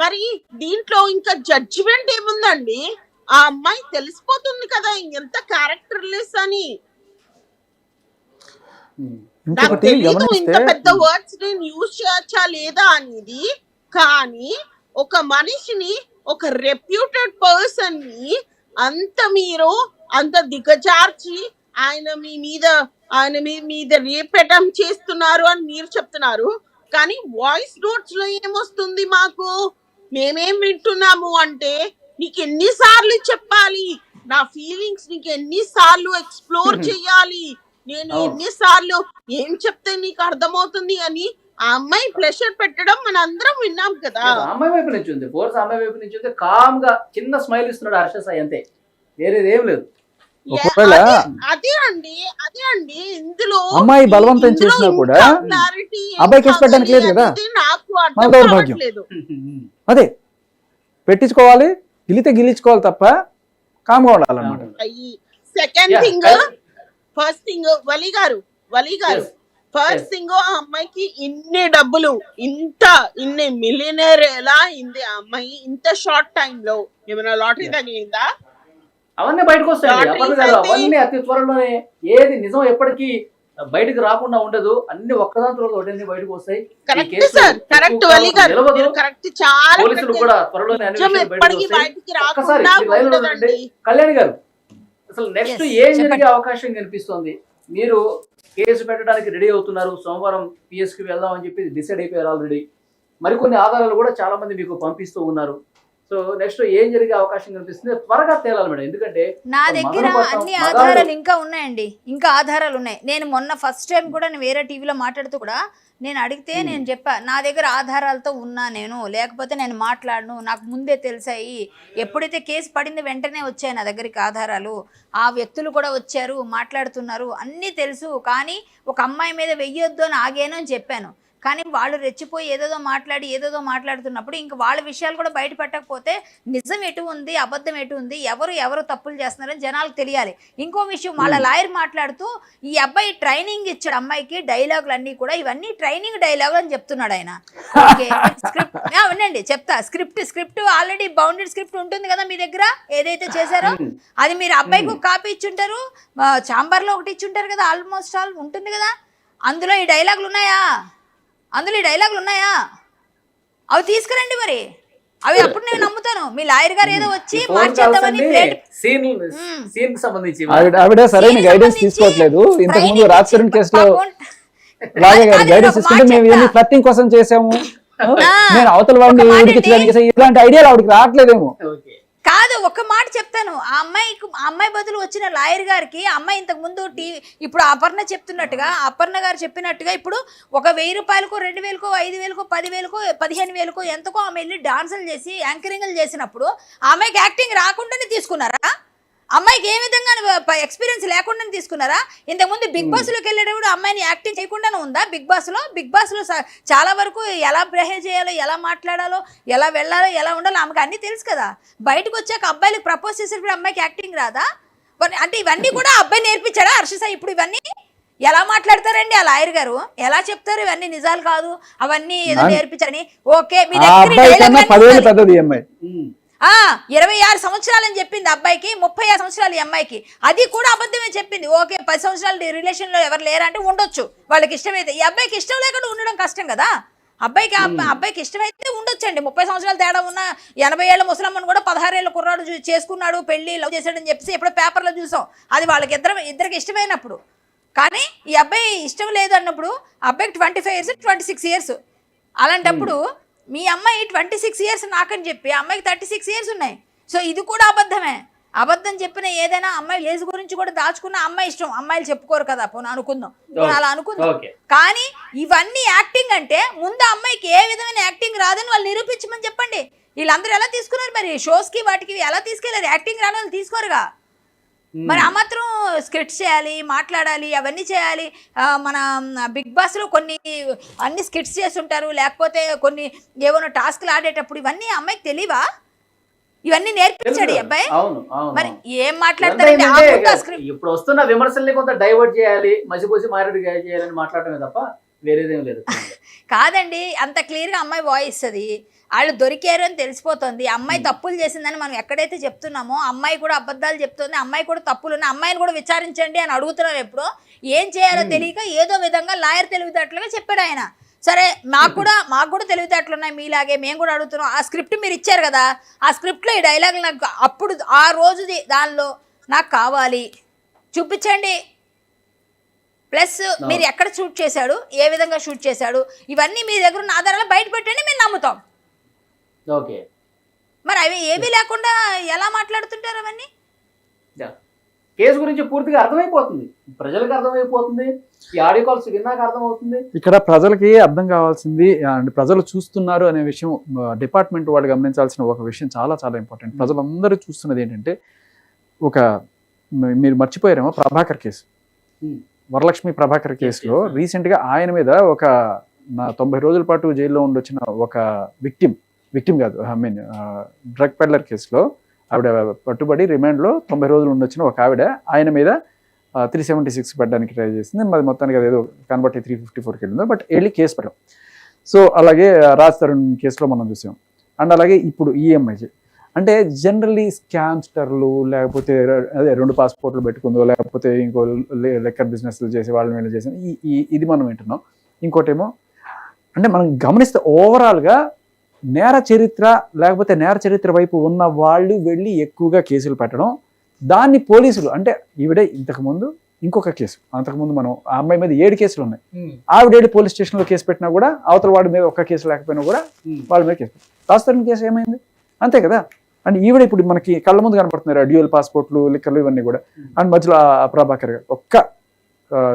మరి దీంట్లో ఇంకా జడ్జిమెంట్ ఏముందండి? ఆ అమ్మాయి తెలిసిపోతుంది కదా ఎంత క్యారెక్టర్లెస్ అని. నాకు తెలీదు ఇంత పెద్ద వర్డ్స్ నేను యూజ్ చేయొచ్చా లేదా అనేది. కానీ ఒక మనిషిని, ఒక రెప్యూటెడ్ పర్సన్ ని మీరు అంత దిగజార్చి ఆయన మీ మీద రేప్ అటెంప్ట్ చేస్తున్నారు అని మీరు చెప్తున్నారు. కానీ వాయిస్ నోట్స్ లో ఏమొస్తుంది మాకు? మేమేం వింటున్నాము అంటే, నీకు ఎన్నిసార్లు చెప్పాలి నా ఫీలింగ్స్, నీకు ఎన్నిసార్లు ఎక్స్ప్లోర్ చెయ్యాలి, నేను ఎన్నిసార్లు ఏం చెప్తే నీకు అర్థమవుతుంది అని ఆ అమ్మాయి ప్రెషర్ పెట్టడం మన అందరం విన్నాం కదా. అమ్మాయి వైపు నుంచి ఉంది ఫోర్స్, అమ్మాయి వైపు నుంచి ఉంది. కామ్ గా చిన్న స్మైల్ ఇస్తున్నాడు హర్ష సాయి, అంతే, వేరేది ఏం లేదు. అదే అండి ఇందులో అమ్మాయి బలవంతం చేసినా కూడా అబ్బాయి కేసు పెట్టడానికి లేదు కదా. నాకు దౌర్భాగ్యం అదే, పెట్టించుకోవాలి, గిలిచుకోవాలి తప్ప కామ్గా ఉండాలన్నమాట. సెకండ్ థింగ్, ఫస్ట్ థింగ్ వలి గారు ఫస్ట్ థింగ్, ఆ అమ్మాయికి ఇన్ని డబ్బులు, ఇన్ని మిలియనర్ ఎలా అయింది ఆ అమ్మాయి ఇంత షార్ట్ టైం లో? ఏమైనా లాటరీ తగిలిందా? అవన్నీ బయటకు వస్తాయి. అవన్నీ అతి త్వరలోనే, ఏది నిజం ఎప్పటికీ బయటకు రాకుండా ఉండదు. అన్ని ఒక్కదాని తర్వాత ఒకటి బయటకు వస్తాయి. పోలీసులు కూడా త్వరలోనే కళ్యాణ్ గారు, అసలు నెక్స్ట్ ఏం జరిగే అవకాశం కనిపిస్తోంది? మీరు కేసు పెట్టడానికి రెడీ అవుతున్నారు, సోమవారం పిఎస్కి వెళ్దాం అని చెప్పి డిసైడ్ అయిపోయారు ఆల్రెడీ. మరికొన్ని ఆధారాలు కూడా చాలా మంది మీకు పంపిస్తూ ఉన్నారు. సో నెక్స్ట్ ఏం జరిగే అవకాశం కనిపిస్తుంది త్వరగా తేలాలి మేడం, ఎందుకంటే నా దగ్గర అన్ని ఆధారాలు ఇంకా ఉన్నాయండి, ఇంకా ఆధారాలు ఉన్నాయి. నేను మొన్న ఫస్ట్ టైం కూడా నేను వేరే టీవీలో మాట్లాడుతూ కూడా నేను అడిగితే నేను చెప్పా, నా దగ్గర ఆధారాలతో ఉన్నా నేను, లేకపోతే నేను మాట్లాడను, నాకు ముందే తెలిసాయి. ఎప్పుడైతే కేసు పడింది వెంటనే వచ్చాయి నా దగ్గరికి ఆధారాలు, ఆ వ్యక్తులు కూడా వచ్చారు మాట్లాడుతున్నారు, అన్నీ తెలుసు. కానీ ఒక అమ్మాయి మీద వెయ్యొద్దు అని ఆగాను అని చెప్పాను. కానీ వాళ్ళు రెచ్చిపోయి ఏదేదో మాట్లాడుతున్నప్పుడు ఇంక వాళ్ళ విషయాలు కూడా బయట పెట్టకపోతే నిజం ఎటు ఉంది, అబద్ధం ఎటు ఉంది, ఎవరు తప్పులు చేస్తున్నారని జనాలకు తెలియాలి. ఇంకో విషయం, వాళ్ళ లాయర్ మాట్లాడుతూ ఈ అబ్బాయి ట్రైనింగ్ ఇచ్చాడు అమ్మాయికి, డైలాగులు అన్నీ కూడా ఇవన్నీ ట్రైనింగ్ డైలాగులు అని చెప్తున్నాడు ఆయన. ఓకే, స్క్రిప్ట్ వినండి చెప్తా. స్క్రిప్ట్ ఆల్రెడీ బౌండెడ్ స్క్రిప్ట్ ఉంటుంది కదా మీ దగ్గర, ఏదైతే చేశారో అది మీరు అబ్బాయికి ఒక కాపీ ఇచ్చుంటారు, ఛాంబర్లో ఒకటి ఇచ్చుంటారు కదా, ఆల్మోస్ట్ ఆల్ ఉంటుంది కదా. అందులో ఈ డైలాగులు ఉన్నాయా? అవి తీసుకురండి మరి, అవి అప్పుడు నేను నమ్ముతాను. మీ లాయర్ గారు ఏదో వచ్చి మార్చేద్దామని ఆవిడ సరైన గైడెన్స్ తీసుకోవట్లేదు. ఇంతకు ముందు రాజ్ తరుణ్ కేసులో లాగా గైడెన్స్ తీసుకుంటే మేము ఇవన్నీ ఫ్లర్టింగ్ కోసం చేసాము, నేను అవతల వాడిని ఉడికించడానికి, ఇలాంటి ఐడియాలు ఆవిడకి రావట్లేదేమో. కాదు, ఒక్క మాట చెప్తాను. ఆ అమ్మాయి బదులు వచ్చిన లాయర్ గారికి అమ్మాయి ఇంతకు ముందు ఇప్పుడు అపర్ణ చెప్తున్నట్టుగా, అపర్ణ గారు చెప్పినట్టుగా ఇప్పుడు ఒక 1000 రూపాయలకో 2000కో 5000కో 10,000కో 15,000కో ఎంతకో ఆమె వెళ్ళి డాన్సులు చేసి యాంకరింగ్లు చేసినప్పుడు ఆమెకి యాక్టింగ్ రాకుండానే తీసుకున్నారా? అమ్మాయికి ఏ విధంగా ఎక్స్పీరియన్స్ లేకుండానే తీసుకున్నారా? ఇంతకుముందు బిగ్ బాస్లోకి వెళ్ళేటప్పుడు అమ్మాయిని యాక్టింగ్ చేయకుండానే ఉందా? బిగ్ బాస్లో చాలా వరకు ఎలా బిహేవ్ చేయాలో, ఎలా మాట్లాడాలో, ఎలా వెళ్ళాలో, ఎలా ఉండాలో ఆమెకు అన్నీ తెలుసు కదా. బయటకు వచ్చాక అబ్బాయిలకు ప్రపోజ్ చేసేటప్పుడు అమ్మాయికి యాక్టింగ్ రాదా? అంటే ఇవన్నీ కూడా అబ్బాయి నేర్పించాడా హర్ష? ఇప్పుడు ఇవన్నీ ఎలా మాట్లాడతారండి ఆ లాయర్ గారు? ఎలా చెప్తారు ఇవన్నీ నిజాలు కాదు, అవన్నీ ఏదో నేర్పించారని? ఓకే, మీ దగ్గర 26 సంవత్సరాలని చెప్పింది అబ్బాయికి, 36 సంవత్సరాలు ఈ అమ్మాయికి, అది కూడా అబద్ధమే చెప్పింది. ఓకే, 10 సంవత్సరాలు రిలేషన్లో ఎవరు లేరంటే ఉండొచ్చు, వాళ్ళకి ఇష్టమైతే. ఈ అబ్బాయికి ఇష్టం లేకుండా ఉండడం కష్టం కదా. అబ్బాయికి ఇష్టమైతే ఉండొచ్చండి. 30 సంవత్సరాలు తేడా ఉన్న 80 ఏళ్ళ ముసలమ్మను కూడా 16 ఏళ్ళ కుర్రాడు చేసుకున్నాడు, పెళ్లి లవ్ చేశాడని చెప్పేసి ఎప్పుడో పేపర్లో చూసాం. అది వాళ్ళకి ఇద్దరికి ఇష్టమైనప్పుడు. కానీ ఈ అబ్బాయి ఇష్టం లేదు అన్నప్పుడు అబ్బాయికి 25 ఇయర్స్ 26 ఇయర్స్. అలాంటప్పుడు మీ అమ్మాయి 26 ఇయర్స్ నాకని చెప్పి అమ్మాయికి 36 ఇయర్స్ ఉన్నాయి. సో ఇది కూడా అబద్ధమే. అబద్ధం చెప్పిన ఏదైనా అమ్మాయి ఏజ్ గురించి కూడా దాచుకున్న అమ్మాయి ఇష్టం, అమ్మాయిలు చెప్పుకోరు కదా, పోనీ అనుకుందాం, అలా అనుకుందాం. కానీ ఇవన్నీ యాక్టింగ్ అంటే ముందు అమ్మాయికి ఏ విధమైన యాక్టింగ్ రాదని వాళ్ళు నిరూపించమని చెప్పండి. వీళ్ళందరూ ఎలా తీసుకున్నారు మరి? షోస్కి వాటికి ఎలా తీసుకెళ్లారు? యాక్టింగ్ రాని వాళ్ళు తీసుకోరుగా. మరి ఆ మాత్రం స్కిట్స్ చేయాలి, మాట్లాడాలి, అవన్నీ చేయాలి. మన బిగ్ బాస్లో అన్ని స్కిట్స్ చేస్తుంటారు, లేకపోతే కొన్ని ఏమైనా టాస్క్లు ఆడేటప్పుడు ఇవన్నీ అమ్మాయికి తెలియవా? ఇవన్నీ నేర్పించాడు ఈ అబ్బాయి. మరి ఏం మాట్లాడతారండి? ఇప్పుడు వస్తున్న విమర్శల్ని కొంత డైవర్ట్ చేయాలి, మసిపూసి మారేడు చేయాలని మాట్లాడటమే తప్ప వేరేదేం లేదు. కాదండి, అంత క్లియర్గా అమ్మాయి వాయిస్ అది, వాళ్ళు దొరికారు అని తెలిసిపోతుంది. అమ్మాయి తప్పులు చేసిందని మనం ఎక్కడైతే చెప్తున్నామో అమ్మాయి కూడా అబద్ధాలు చెప్తుంది, అమ్మాయి కూడా తప్పులు ఉన్నాయి, అమ్మాయిని కూడా విచారించండి అని అడుగుతున్నారు. ఎప్పుడో ఏం చేయాలో తెలియక ఏదో విధంగా లాయర్ తెలివితేటలుగా చెప్పాడు ఆయన. సరే, మాకు కూడా తెలివితేటలు ఉన్నాయి మీలాగే, మేము కూడా అడుగుతున్నాం. ఆ స్క్రిప్ట్ మీరు ఇచ్చారు కదా, ఆ స్క్రిప్ట్లో ఈ డైలాగ్ నాకు అప్పుడు ఆ రోజుది దానిలో నాకు కావాలి, చూపించండి. ప్లస్ మీరు ఎక్కడ షూట్ చేశాడు, ఏ విధంగా షూట్ చేశాడు, ఇవన్నీ మీ దగ్గర ఉన్న ఆధారాలు బయట పెట్టండి, మేము నమ్ముతాం. ఓకే, మరి అవి ఏమీ లేకుండా ఎలా మాట్లాడుతుంటారు? అవన్నీ కేసు గురించి పూర్తిగా అర్థమైపోతుంది, ప్రజలకు అర్థమైపోతుంది, ఈ ఆడియో కాల్స్ విన్నాక అర్థమవుతుంది. ఇక్కడ ప్రజలకి అర్థం కావాల్సింది, ప్రజలు చూస్తున్నారు అనే విషయం డిపార్ట్మెంట్ వాళ్ళు గమనించాల్సిన ఒక విషయం చాలా చాలా ఇంపార్టెంట్. ప్రజలందరూ చూస్తున్నది ఏంటంటే, మీరు మర్చిపోయారేమో ప్రభాకర్ కేసు, వరలక్ష్మి ప్రభాకర్ కేసులో రీసెంట్గా ఆయన మీద ఒక 90 రోజుల పాటు జైల్లో ఉండొచ్చిన ఒక విక్టిమ్ కాదు, డ్రగ్ పెడ్లర్ కేసులో ఆవిడ పట్టుబడి రిమాండ్లో 90 రోజులు ఉండొచ్చిన ఒక ఆవిడ ఆయన మీద 376 పెట్టడానికి ట్రై చేసింది. మరి మొత్తానికి అదేదో కనబట్టి 354కి వెళ్ళిందో, బట్ వెళ్ళి కేసు పెట్టాం. సో అలాగే రాజ్ తరుణ్ కేసులో మనం చూసాం. అండ్ అలాగే ఇప్పుడు ఈఎంఐ అంటే జనరల్లీ స్కామ్స్టర్లు, లేకపోతే అదే 2 పాస్పోర్ట్లు పెట్టుకుందో, లేకపోతే ఇంకో లెక్కర్ బిజినెస్లు చేసి వాళ్ళ మీద చేసిన ఇది మనం వింటున్నాం. ఇంకోటేమో అంటే మనం గమనిస్తే ఓవరాల్గా నేర చరిత్ర వైపు ఉన్న వాళ్ళు వెళ్ళి ఎక్కువగా కేసులు పెట్టడం, దాన్ని పోలీసులు అంటే ఈవిడే ఇంతకుముందు ఇంకొక కేసు, అంతకుముందు మనం ఆ అమ్మాయి మీద 7 కేసులు ఉన్నాయి, ఆవిడేడి పోలీస్ స్టేషన్లో కేసు పెట్టినా కూడా అవతల వాడి మీద ఒక్క కేసు లేకపోయినా కూడా వాళ్ళ మీద కేసు. రాజ్ తరుణ్ కేసు ఏమైంది? అంతే కదా. అండ్ ఈవిడ ఇప్పుడు మనకి కళ్ళ ముందు కనపడుతున్నారు డ్యూయల్ పాస్పోర్ట్లు, లిక్కర్లు ఇవన్నీ కూడా. అండ్ మధ్యలో ఆ ప్రభాకర్ గారు ఒక్క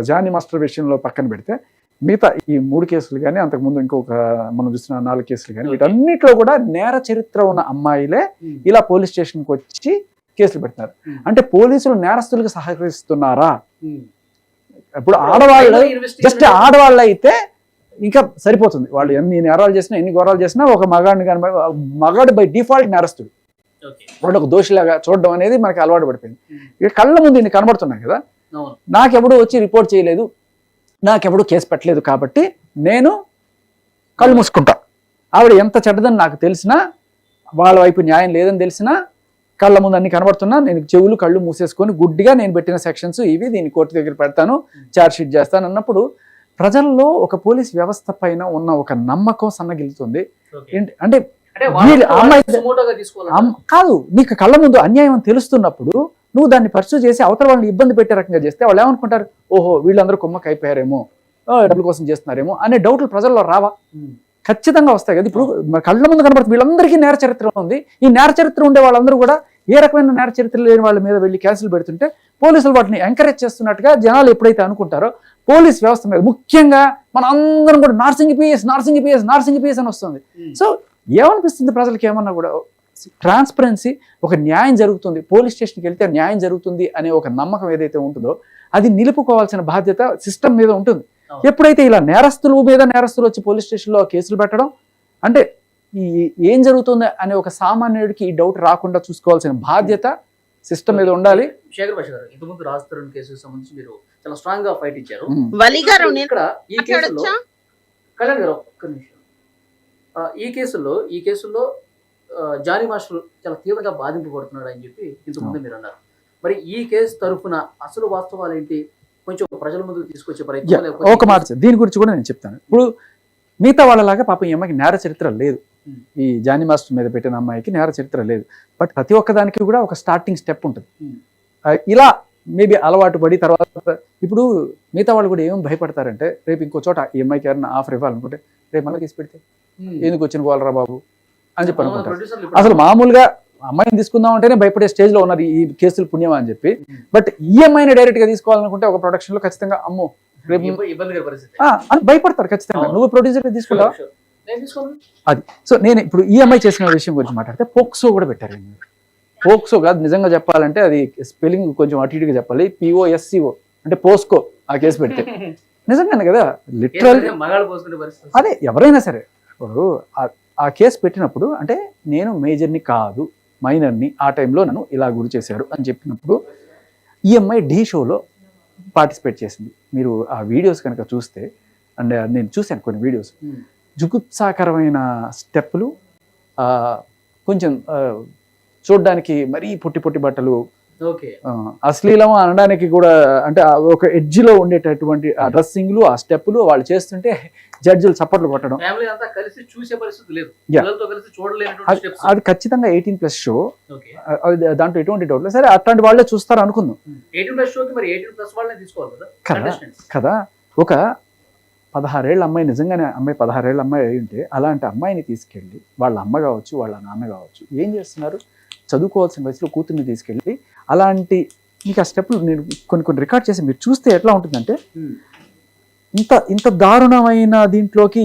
జానీ మాస్టర్ విషయంలో పక్కన పెడితే మిగతా ఈ 3 కేసులు కానీ, అంతకుముందు ఇంకొక మనం చూసిన 4 కేసులు కానీ, వీటన్నిటిలో కూడా నేర చరిత్ర ఉన్న అమ్మాయిలే ఇలా పోలీస్ స్టేషన్కి వచ్చి కేసులు పెడుతున్నారు. అంటే పోలీసులు నేరస్తులకు సహకరిస్తున్నారా? ఇప్పుడు ఆడవాళ్ళు, జస్ట్ ఆడవాళ్ళు అయితే ఇంకా సరిపోతుంది. వాళ్ళు ఎన్ని నేరాలు చేసినా, ఎన్ని ఘోరాలు చేసినా ఒక మగాడిని కానీ, మగాడు బై డిఫాల్ట్ నేరస్తుడు, వాళ్ళు ఒక దోషిలాగా చూడడం అనేది మనకి అలవాటు పడిపోయింది. ఇక కళ్ళ ముందు ఇన్ని కనబడుతున్నాయి కదా, నాకెవడు వచ్చి రిపోర్ట్ చేయలేదు, నాకెవడు కేసు పెట్టలేదు, కాబట్టి నేను కళ్ళు మూసుకుంటా. ఆవిడ ఎంత చెడ్డదని నాకు తెలిసినా, వాళ్ళ వైపు న్యాయం లేదని తెలిసినా, కళ్ళ ముందు అన్ని కనబడుతున్నా నేను చెవులు కళ్ళు మూసేసుకొని గుడ్డిగా నేను పెట్టిన సెక్షన్స్ ఇవి, దీన్ని కోర్టు దగ్గర పెడతాను, ఛార్జ్ షీట్ చేస్తాను అన్నప్పుడు ప్రజల్లో ఒక పోలీస్ వ్యవస్థ పైన ఉన్న ఒక నమ్మకం సన్నగిలుతుంది. అంటే కాదు, నీకు కళ్ళ ముందు అన్యాయం తెలుస్తున్నప్పుడు నువ్వు దాన్ని పర్సూ చేసి అవతల వాళ్ళని ఇబ్బంది పెట్టే రకంగా చేస్తే వాళ్ళు ఏమనుకుంటారు, ఓహో వీళ్ళందరూ కుమ్మకి అయిపోయారేమో, డబ్బుల కోసం చేస్తున్నారేమో అనే డౌట్లు ప్రజల్లో రావా? ఖచ్చితంగా వస్తాయి కదా. ఇప్పుడు కళ్ళ ముందు కనబడుతుంది వీళ్ళందరికీ నేర చరిత్ర ఉంది. ఈ నేర చరిత్ర ఉండే వాళ్ళందరూ కూడా ఏ రకమైన నేర చరిత్ర లేని వాళ్ళ మీద వెళ్ళి కేసులు పెడుతుంటే పోలీసులు వాటిని ఎంకరేజ్ చేస్తున్నట్టుగా జనాలు ఎప్పుడైతే అనుకుంటారో పోలీస్ వ్యవస్థ మీద, ముఖ్యంగా మన అందరం కూడా నార్సింగ్ పిఎస్ అని వస్తుంది. సో ఏమనిపిస్తుంది ప్రజలకి? ఏమన్నా కూడా ట్రాన్స్పరెన్సీ, ఒక న్యాయం జరుగుతుంది, పోలీస్ స్టేషన్కి వెళ్తే న్యాయం జరుగుతుంది అనే ఒక నమ్మకం ఏదైతే ఉంటుందో అది నిలుపుకోవాల్సిన బాధ్యత సిస్టమ్ మీద ఉంటుంది. ఎప్పుడైతే ఇలా నేరస్తులు వచ్చి పోలీస్ స్టేషన్లో కేసులు పెట్టడం అంటే ఏం జరుగుతుంది అనే ఒక సామాన్యుడికి ఈ డౌట్ రాకుండా చూసుకోవాల్సిన బాధ్యత సిస్టమ్ మీద ఉండాలి. శేఖర్ భాష గారు, ఇంతకుముందు రాజ్ తరుణ్ కేసుకు సంబంధించి మీరు చాలా స్ట్రాంగ్ గా ఫైట్ ఇచ్చారు. ఇక్కడ ఈ కేసులో కళ్యాణ్ గారు ఒక్క నిమిషం, ఈ కేసుల్లో జానీ మాస్టర్ చాలా తీవ్రంగా బాధింపబడుతున్నాడు అని చెప్పి ఇంతకుముందు మీరు అన్నారు. మరి ఈ కేసు తరఫున అసలు వాస్తవాలు ఏంటి? కొంచెం ప్రజల ముందు తీసుకొచ్చే ప్రయత్నం. ఒక మాట దీని గురించి కూడా నేను చెప్తాను. ఇప్పుడు మిగతా వాళ్ళలాగా పాపం ఈ అమ్మాయికి నేర చరిత్ర లేదు, ఈ జానీ మాస్టర్ మీద పెట్టిన అమ్మాయికి నేర చరిత్ర లేదు. బట్ ప్రతి ఒక్కదానికి కూడా ఒక స్టార్టింగ్ స్టెప్ ఉంటుంది. ఇలా మేబీ అలవాటు పడి తర్వాత ఇప్పుడు మిగతా వాళ్ళు కూడా ఏం భయపడతారంటే, రేపు ఇంకో చోట ఈ అమ్మాయికి ఎవరైనా ఆఫర్ ఇవ్వాలనుకుంటే రేపు మళ్ళీ తీసి పెడితే ఎందుకు వచ్చిన పోవాలరా బాబు అని చెప్పి అనుకుంటారు. అసలు మామూలుగా అమ్మాయిని తీసుకుందాం అంటేనే భయపడే స్టేజ్ లో ఉన్నారు ఈ కేసులు పుణ్యమా అని చెప్పి. బట్ ఈ అమ్మాయిని డైరెక్ట్ గా తీసుకోవాలనుకుంటే ఒక ప్రొడక్షన్ లో ఖచ్చితంగా అమ్మో అని భయపడతారు ఖచ్చితంగా. నువ్వు ప్రొడ్యూసర్ తీసుకుంటావా అది. సో నేను ఇప్పుడు ఈ అమ్మాయి చేసిన విషయం గురించి మాట్లాడితే పోక్సో కూడా పెట్టారు. పోక్సో కాదు, నిజంగా చెప్పాలంటే అది స్పెల్లింగ్ కొంచెం అటు ఇటుగా చెప్పాలి, POSCO అంటే పోస్కో ఆ కేసు పెడితే. నిజంగానే కదా, లిటరల్ అదే. ఎవరైనా సరే ఇప్పుడు ఆ కేసు పెట్టినప్పుడు అంటే నేను మేజర్ని కాదు మైనర్ని, ఆ టైంలో నన్ను ఇలా గురి చేశారు అని చెప్పినప్పుడు ఈ అమ్మాయి ఢీ షోలో పార్టిసిపేట్ చేసింది. మీరు ఆ వీడియోస్ కనుక చూస్తే, అండ్ నేను చూశాను కొన్ని వీడియోస్, జుగుప్సాకరమైన స్టెప్పులు, కొంచెం చూడ్డానికి మరీ పొట్టి బట్టలు, అశ్లీలం అనడానికి కూడా అంటే ఒక ఎడ్జ్లో ఉండేటటువంటి ఆ డ్రెస్సింగ్లు, ఆ స్టెప్పులు వాళ్ళు చేస్తుంటే జడ్జిలు చప్పట్లు కొట్టడం, అది ఖచ్చితంగా 18+ షో. దాంట్లో ఎటువంటి డౌట్ లేదు. సరే అట్లాంటి వాళ్ళే చూస్తారు అనుకుందాం కదా. ఒక 16 ఏళ్ళ అమ్మాయి, నిజంగానే అమ్మాయి 16 ఏళ్ళ అమ్మాయి అయి ఉంటే అలాంటి అమ్మాయిని తీసుకెళ్ళి వాళ్ళ అమ్మ కావచ్చు, వాళ్ళ నాన్న కావచ్చు, ఏం చేస్తున్నారు? చదువుకోవాల్సిన వయసులో కూతుర్ని తీసుకెళ్ళి అలాంటి మీకు ఆ స్టెప్లు నేను కొన్ని రికార్డ్ చేసి మీరు చూస్తే ఎట్లా ఉంటుందంటే, ఇంత దారుణమైన దీంట్లోకి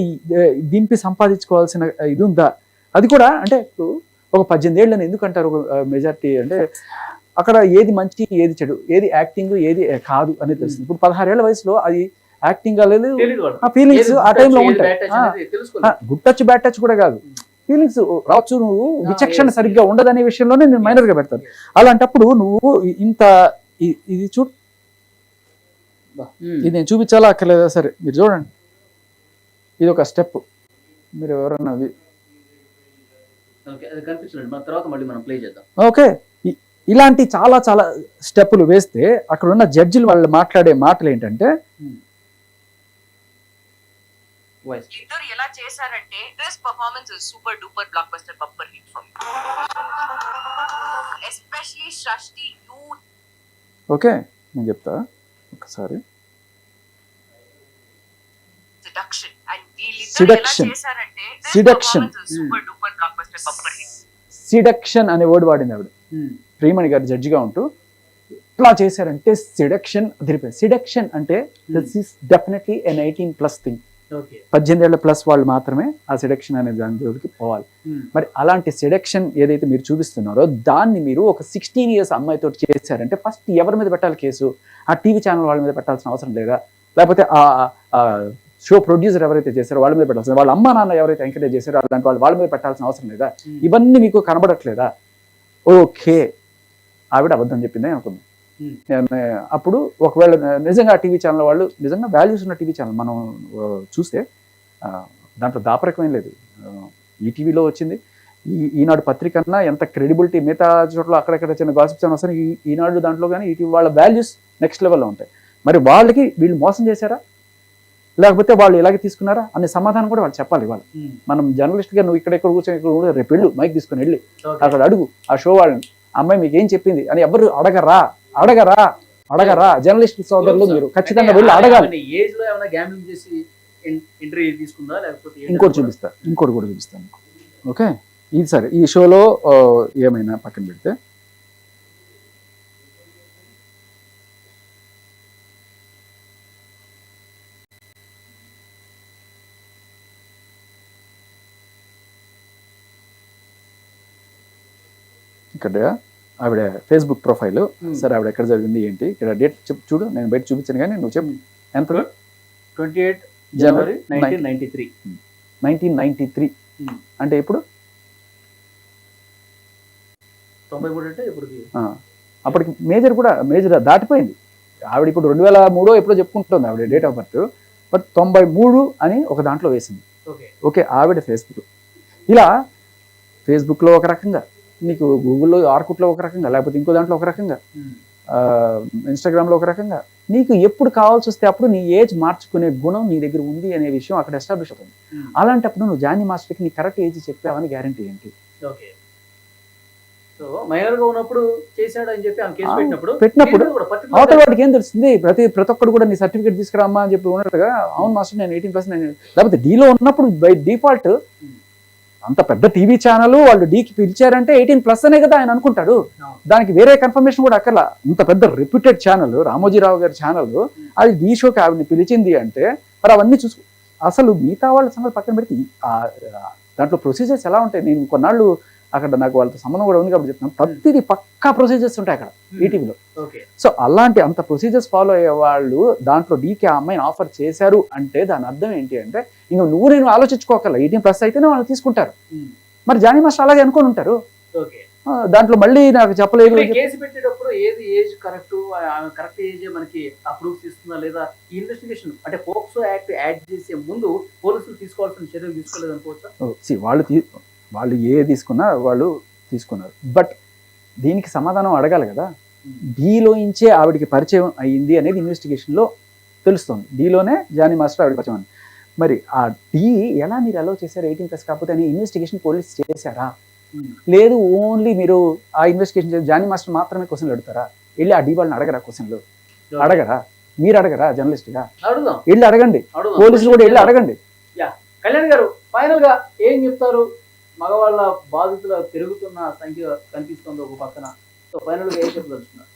దింపి సంపాదించుకోవాల్సిన ఇది ఉందా? అది కూడా అంటే ఒక 18 ఏళ్ళని ఎందుకు అంటారు ఒక మెజారిటీ అంటే, అక్కడ ఏది మంచి ఏది చెడు, ఏది యాక్టింగ్ ఏది కాదు అనేది తెలుస్తుంది. ఇప్పుడు 16 ఏళ్ల వయసులో అది యాక్టింగ్ లేదు, ఆ ఫీలింగ్స్ ఆ టైంలో ఉంటాయి. గుడ్ టచ్ బ్యాడ్ టచ్ కూడా కాదు, ఫీలింగ్స్ రావచ్చు. నువ్వు విచక్షణ సరిగ్గా ఉండదనే విషయంలోనే నేను మైనర్గా పెడతాను. అలాంటప్పుడు నువ్వు ఇంత ఇది చూడు, ఇది నేను చూపించాలా అక్కర్లేదా? సరే మీరు చూడండి, ఇది ఒక స్టెప్. మీరు ఎవరన్నా ఓకే, ఇలాంటి చాలా స్టెప్పులు వేస్తే అక్కడ ఉన్న జడ్జిలు వాళ్ళు మాట్లాడే మాటలు ఏంటంటే, ఇద్దరు ఎలా చేశారంటే, this performance is super duper blockbuster bumper hit for me, especially Srishti. You okay నేను చెప్తా ఒకసారి. సెడక్షన్ అండ్ వీళ్ళిద్దరు ఎలా చేశారంటే, this performance is super duper blockbuster bumper hit. Seduction అనే వర్డ్ వాడింది ఆవిడ. ప్రియమణి గారు జడ్జిగా ఉంటూ ఇట్లా చేశారంటే సిడక్షన్ అదిరిపోయింది. సిడక్షన్ అంటే this is definitely an 18+ thing. 18 ఏళ్ల ప్లస్ వాళ్ళు మాత్రమే ఆ సిడక్షన్ అనే దాని జోలికి పోవాలి. మరి అలాంటి సిడక్షన్ ఏదైతే మీరు చూపిస్తున్నారో దాన్ని మీరు ఒక 16 years అమ్మాయితో చేశారంటే ఫస్ట్ ఎవరి మీద పెట్టాలి కేసు? ఆ టీవీ ఛానల్ వాళ్ళ మీద పెట్టాల్సిన అవసరం లేదా? లేకపోతే ఆ షో ప్రొడ్యూసర్ ఎవరైతే చేశారో వాళ్ళ మీద పెట్టాల్సిన, వాళ్ళ అమ్మ నాన్న ఎవరైతే ఎంకరేజ్ చేశారో అలాంటి వాళ్ళ మీద పెట్టాల్సిన అవసరం లేదా? ఇవన్నీ మీకు కనబడట్లేదా? ఓకే, ఆవిడ అబద్ధం చెప్పిందే అనుకుందాం. అప్పుడు ఒకవేళ నిజంగా టీవీ ఛానల్ వాళ్ళు నిజంగా వాల్యూస్ ఉన్న టీవీ ఛానల్ మనం చూస్తే దాంట్లో దాపరికమేం లేదు. ఈటీవీలో వచ్చింది, ఈనాడు పత్రిక అన్నా ఎంత క్రెడిబిలిటీ, మిగతా చోట్ల అక్కడెక్కడ చిన్న గాసిప్ ఛానల్ వస్తాయి, ఈనాడు దాంట్లో కానీ ఈటీవీ వాళ్ళ వాల్యూస్ నెక్స్ట్ లెవెల్లో ఉంటాయి. మరి వాళ్ళకి వీళ్ళు మోసం చేశారా లేకపోతే వాళ్ళు ఇలాగే తీసుకున్నారా అనే సమాధానం కూడా వాళ్ళు చెప్పాలి. వాళ్ళు మనం జర్నలిస్ట్గా నువ్వు ఇక్కడ కూర్చొని ఇక్కడ రేపు వెళ్ళు, మైక్ తీసుకొని వెళ్ళి అక్కడ అడుగు ఆ షో వాళ్ళని, అమ్మాయి మీకు ఏం చెప్పింది అని ఎవరు అడగరా? జర్నలిస్ట్ సోదరులు మీరు ఖచ్చితంగా వెళ్ళి అడగాలి. ఇంకోటి కూడా చూపిస్తాను. ఓకే, ఇది సరే. ఈ షోలో ఏమైనా పక్కన పెడితే ఇక్కడ ఆవిడ ఫేస్బుక్ ప్రొఫైల్, సరే ఆవిడ ఎక్కడ జరిగింది ఏంటి, ఇక్కడ డేట్ చూడు, నేను బయట చూపించాను కానీ నువ్వు చెప్పు. ఎంత? 28 జనవరి 1993. 1993 అంటే ఇప్పుడు 93 అంటే ఇప్పుడు అప్పటికి మేజర్ దాటిపోయింది. ఆవిడ ఇప్పుడు 2003 ఎప్పుడో చెప్పుకుంటుంది ఆవిడ డేట్ ఆఫ్ బర్త్, బట్ 93 అని ఒక దాంట్లో వేసింది. ఓకే, ఆవిడ ఫేస్బుక్ ఇలా ఫేస్బుక్లో ఒక రకంగా, నీకు గూగుల్లో ఆర్కుట్లో ఒక రకంగా, లేకపోతే ఇంకో దాంట్లో ఒక రకంగా, ఇన్స్టాగ్రామ్లో ఒక రకంగా, నీకు ఎప్పుడు కావాల్సి వస్తే అప్పుడు నీ ఏజ్ మార్చుకునే గుణం నీ దగ్గర ఉంది అనే విషయం అక్కడ ఎస్టాబ్లిష్ అవుతుంది. అలాంటప్పుడు నువ్వు జానీ మాస్టర్కి నీ కరెక్ట్ ఏజ్ చెప్పావని గ్యారంటీ ఏంటి? మైనర్గా ఉన్నప్పుడు చేశాడు అని చెప్పి పెట్టినప్పుడు అవతల వాడికి ఏం తెలుస్తుంది? ప్రతి ఒక్కడు కూడా నీ సర్టిఫికేట్ తీసుకురామ్మా అని చెప్పి ఉన్నట్టుగా, అవును మాస్టర్ నేను 18+, లేకపోతే డీలో ఉన్నప్పుడు బై డిఫాల్ట్ అంత పెద్ద టీవీ ఛానల్ వాళ్ళు డీకి పిలిచారంటే 18+ అనే కదా ఆయన అనుకుంటాడు. దానికి వేరే కన్ఫర్మేషన్ కూడా అక్కర్లా. ఇంత పెద్ద రెప్యూటెడ్ ఛానల్, రామోజీరావు గారి ఛానల్, అది డీ షోకి ఆవిడని పిలిచింది అంటే మరి అవన్నీ చూసుకో. అసలు మిగతా వాళ్ళ సంగతి పక్కన పెడితే దాంట్లో ప్రొసీజర్స్ ఎలా ఉంటాయి? నేను కొన్నాళ్ళు అక్కడ నాకు వాళ్ళతో సంబంధం కూడా ఉంది కాబట్టి చెప్తున్నాను. ప్రతిదీ పక్కా ప్రొసీజర్స్ ఉంటాయి అక్కడ ఈటీవీలో. సో అలాంటి అంత ప్రొసీజర్స్ ఫాలో అయ్యే వాళ్ళు దాంట్లో డీకి ఆ అమ్మాయిని ఆఫర్ చేశారు అంటే దాని అర్థం ఏంటి అంటే, ఇంకా నువ్వు నేను ఆలోచించుకోకల్లా, 18+ అయితేనే వాళ్ళు తీసుకుంటారు. మరి జానీ మాస్టర్ అలాగే అనుకొని ఉంటారు. దాంట్లో మళ్ళీ నాకు చెప్పలేదు. కేసు పెట్టేటప్పుడు ఏది ఏజ్ కరెక్ట్ ఏజ్ మనకి అప్రూవ్ ఇస్తుందా లేదా, ఈ ఇన్వెస్టిగేషన్ అంటే పోక్సో యాక్ట్ యాడ్ చేసే ముందు పోలీసులు తీసుకోవాల్సిన చర్యలు తీసుకోలేదు అనుకోవచ్చా? వాళ్ళు ఏ తీసుకున్నా వాళ్ళు తీసుకున్నారు, బట్ దీనికి సమాధానం అడగాలి కదా. డీలోంచే ఆవిడికి పరిచయం అయ్యింది అనేది ఇన్వెస్టిగేషన్లో తెలుస్తుంది. డీలోనే జానీ మాస్టర్ ఆవిడ పరిచయం. మరి ఆ డీ ఎలా మీరు అలౌ చేశారు 18+ కాకపోతే అని ఇన్వెస్టిగేషన్ పోలీస్ చేశారా? లేదు, ఓన్లీ మీరు ఆ ఇన్వెస్టిగేషన్ చేసి జానీ మాస్టర్ మాత్రమే క్వశ్చన్లు అడుగుతారా? వెళ్ళి ఆ డీ వాళ్ళని అడగరా? క్వశ్చన్లు అడగరా? మీరు అడగరా? జర్నలిస్ట్గా వెళ్ళి అడగండి, పోలీసులు కూడా వెళ్ళి అడగండి. కళ్యాణ్ గారు ఫైనల్ గా ఏం చెప్తారు? మగవాళ్ళ బాధితుల పెరుగుతున్న సంఖ్య కనిపిస్తుంది ఒక పక్కన, సో ఫైనల్ గా ఏం చెప్పదలుచుకున్నారు?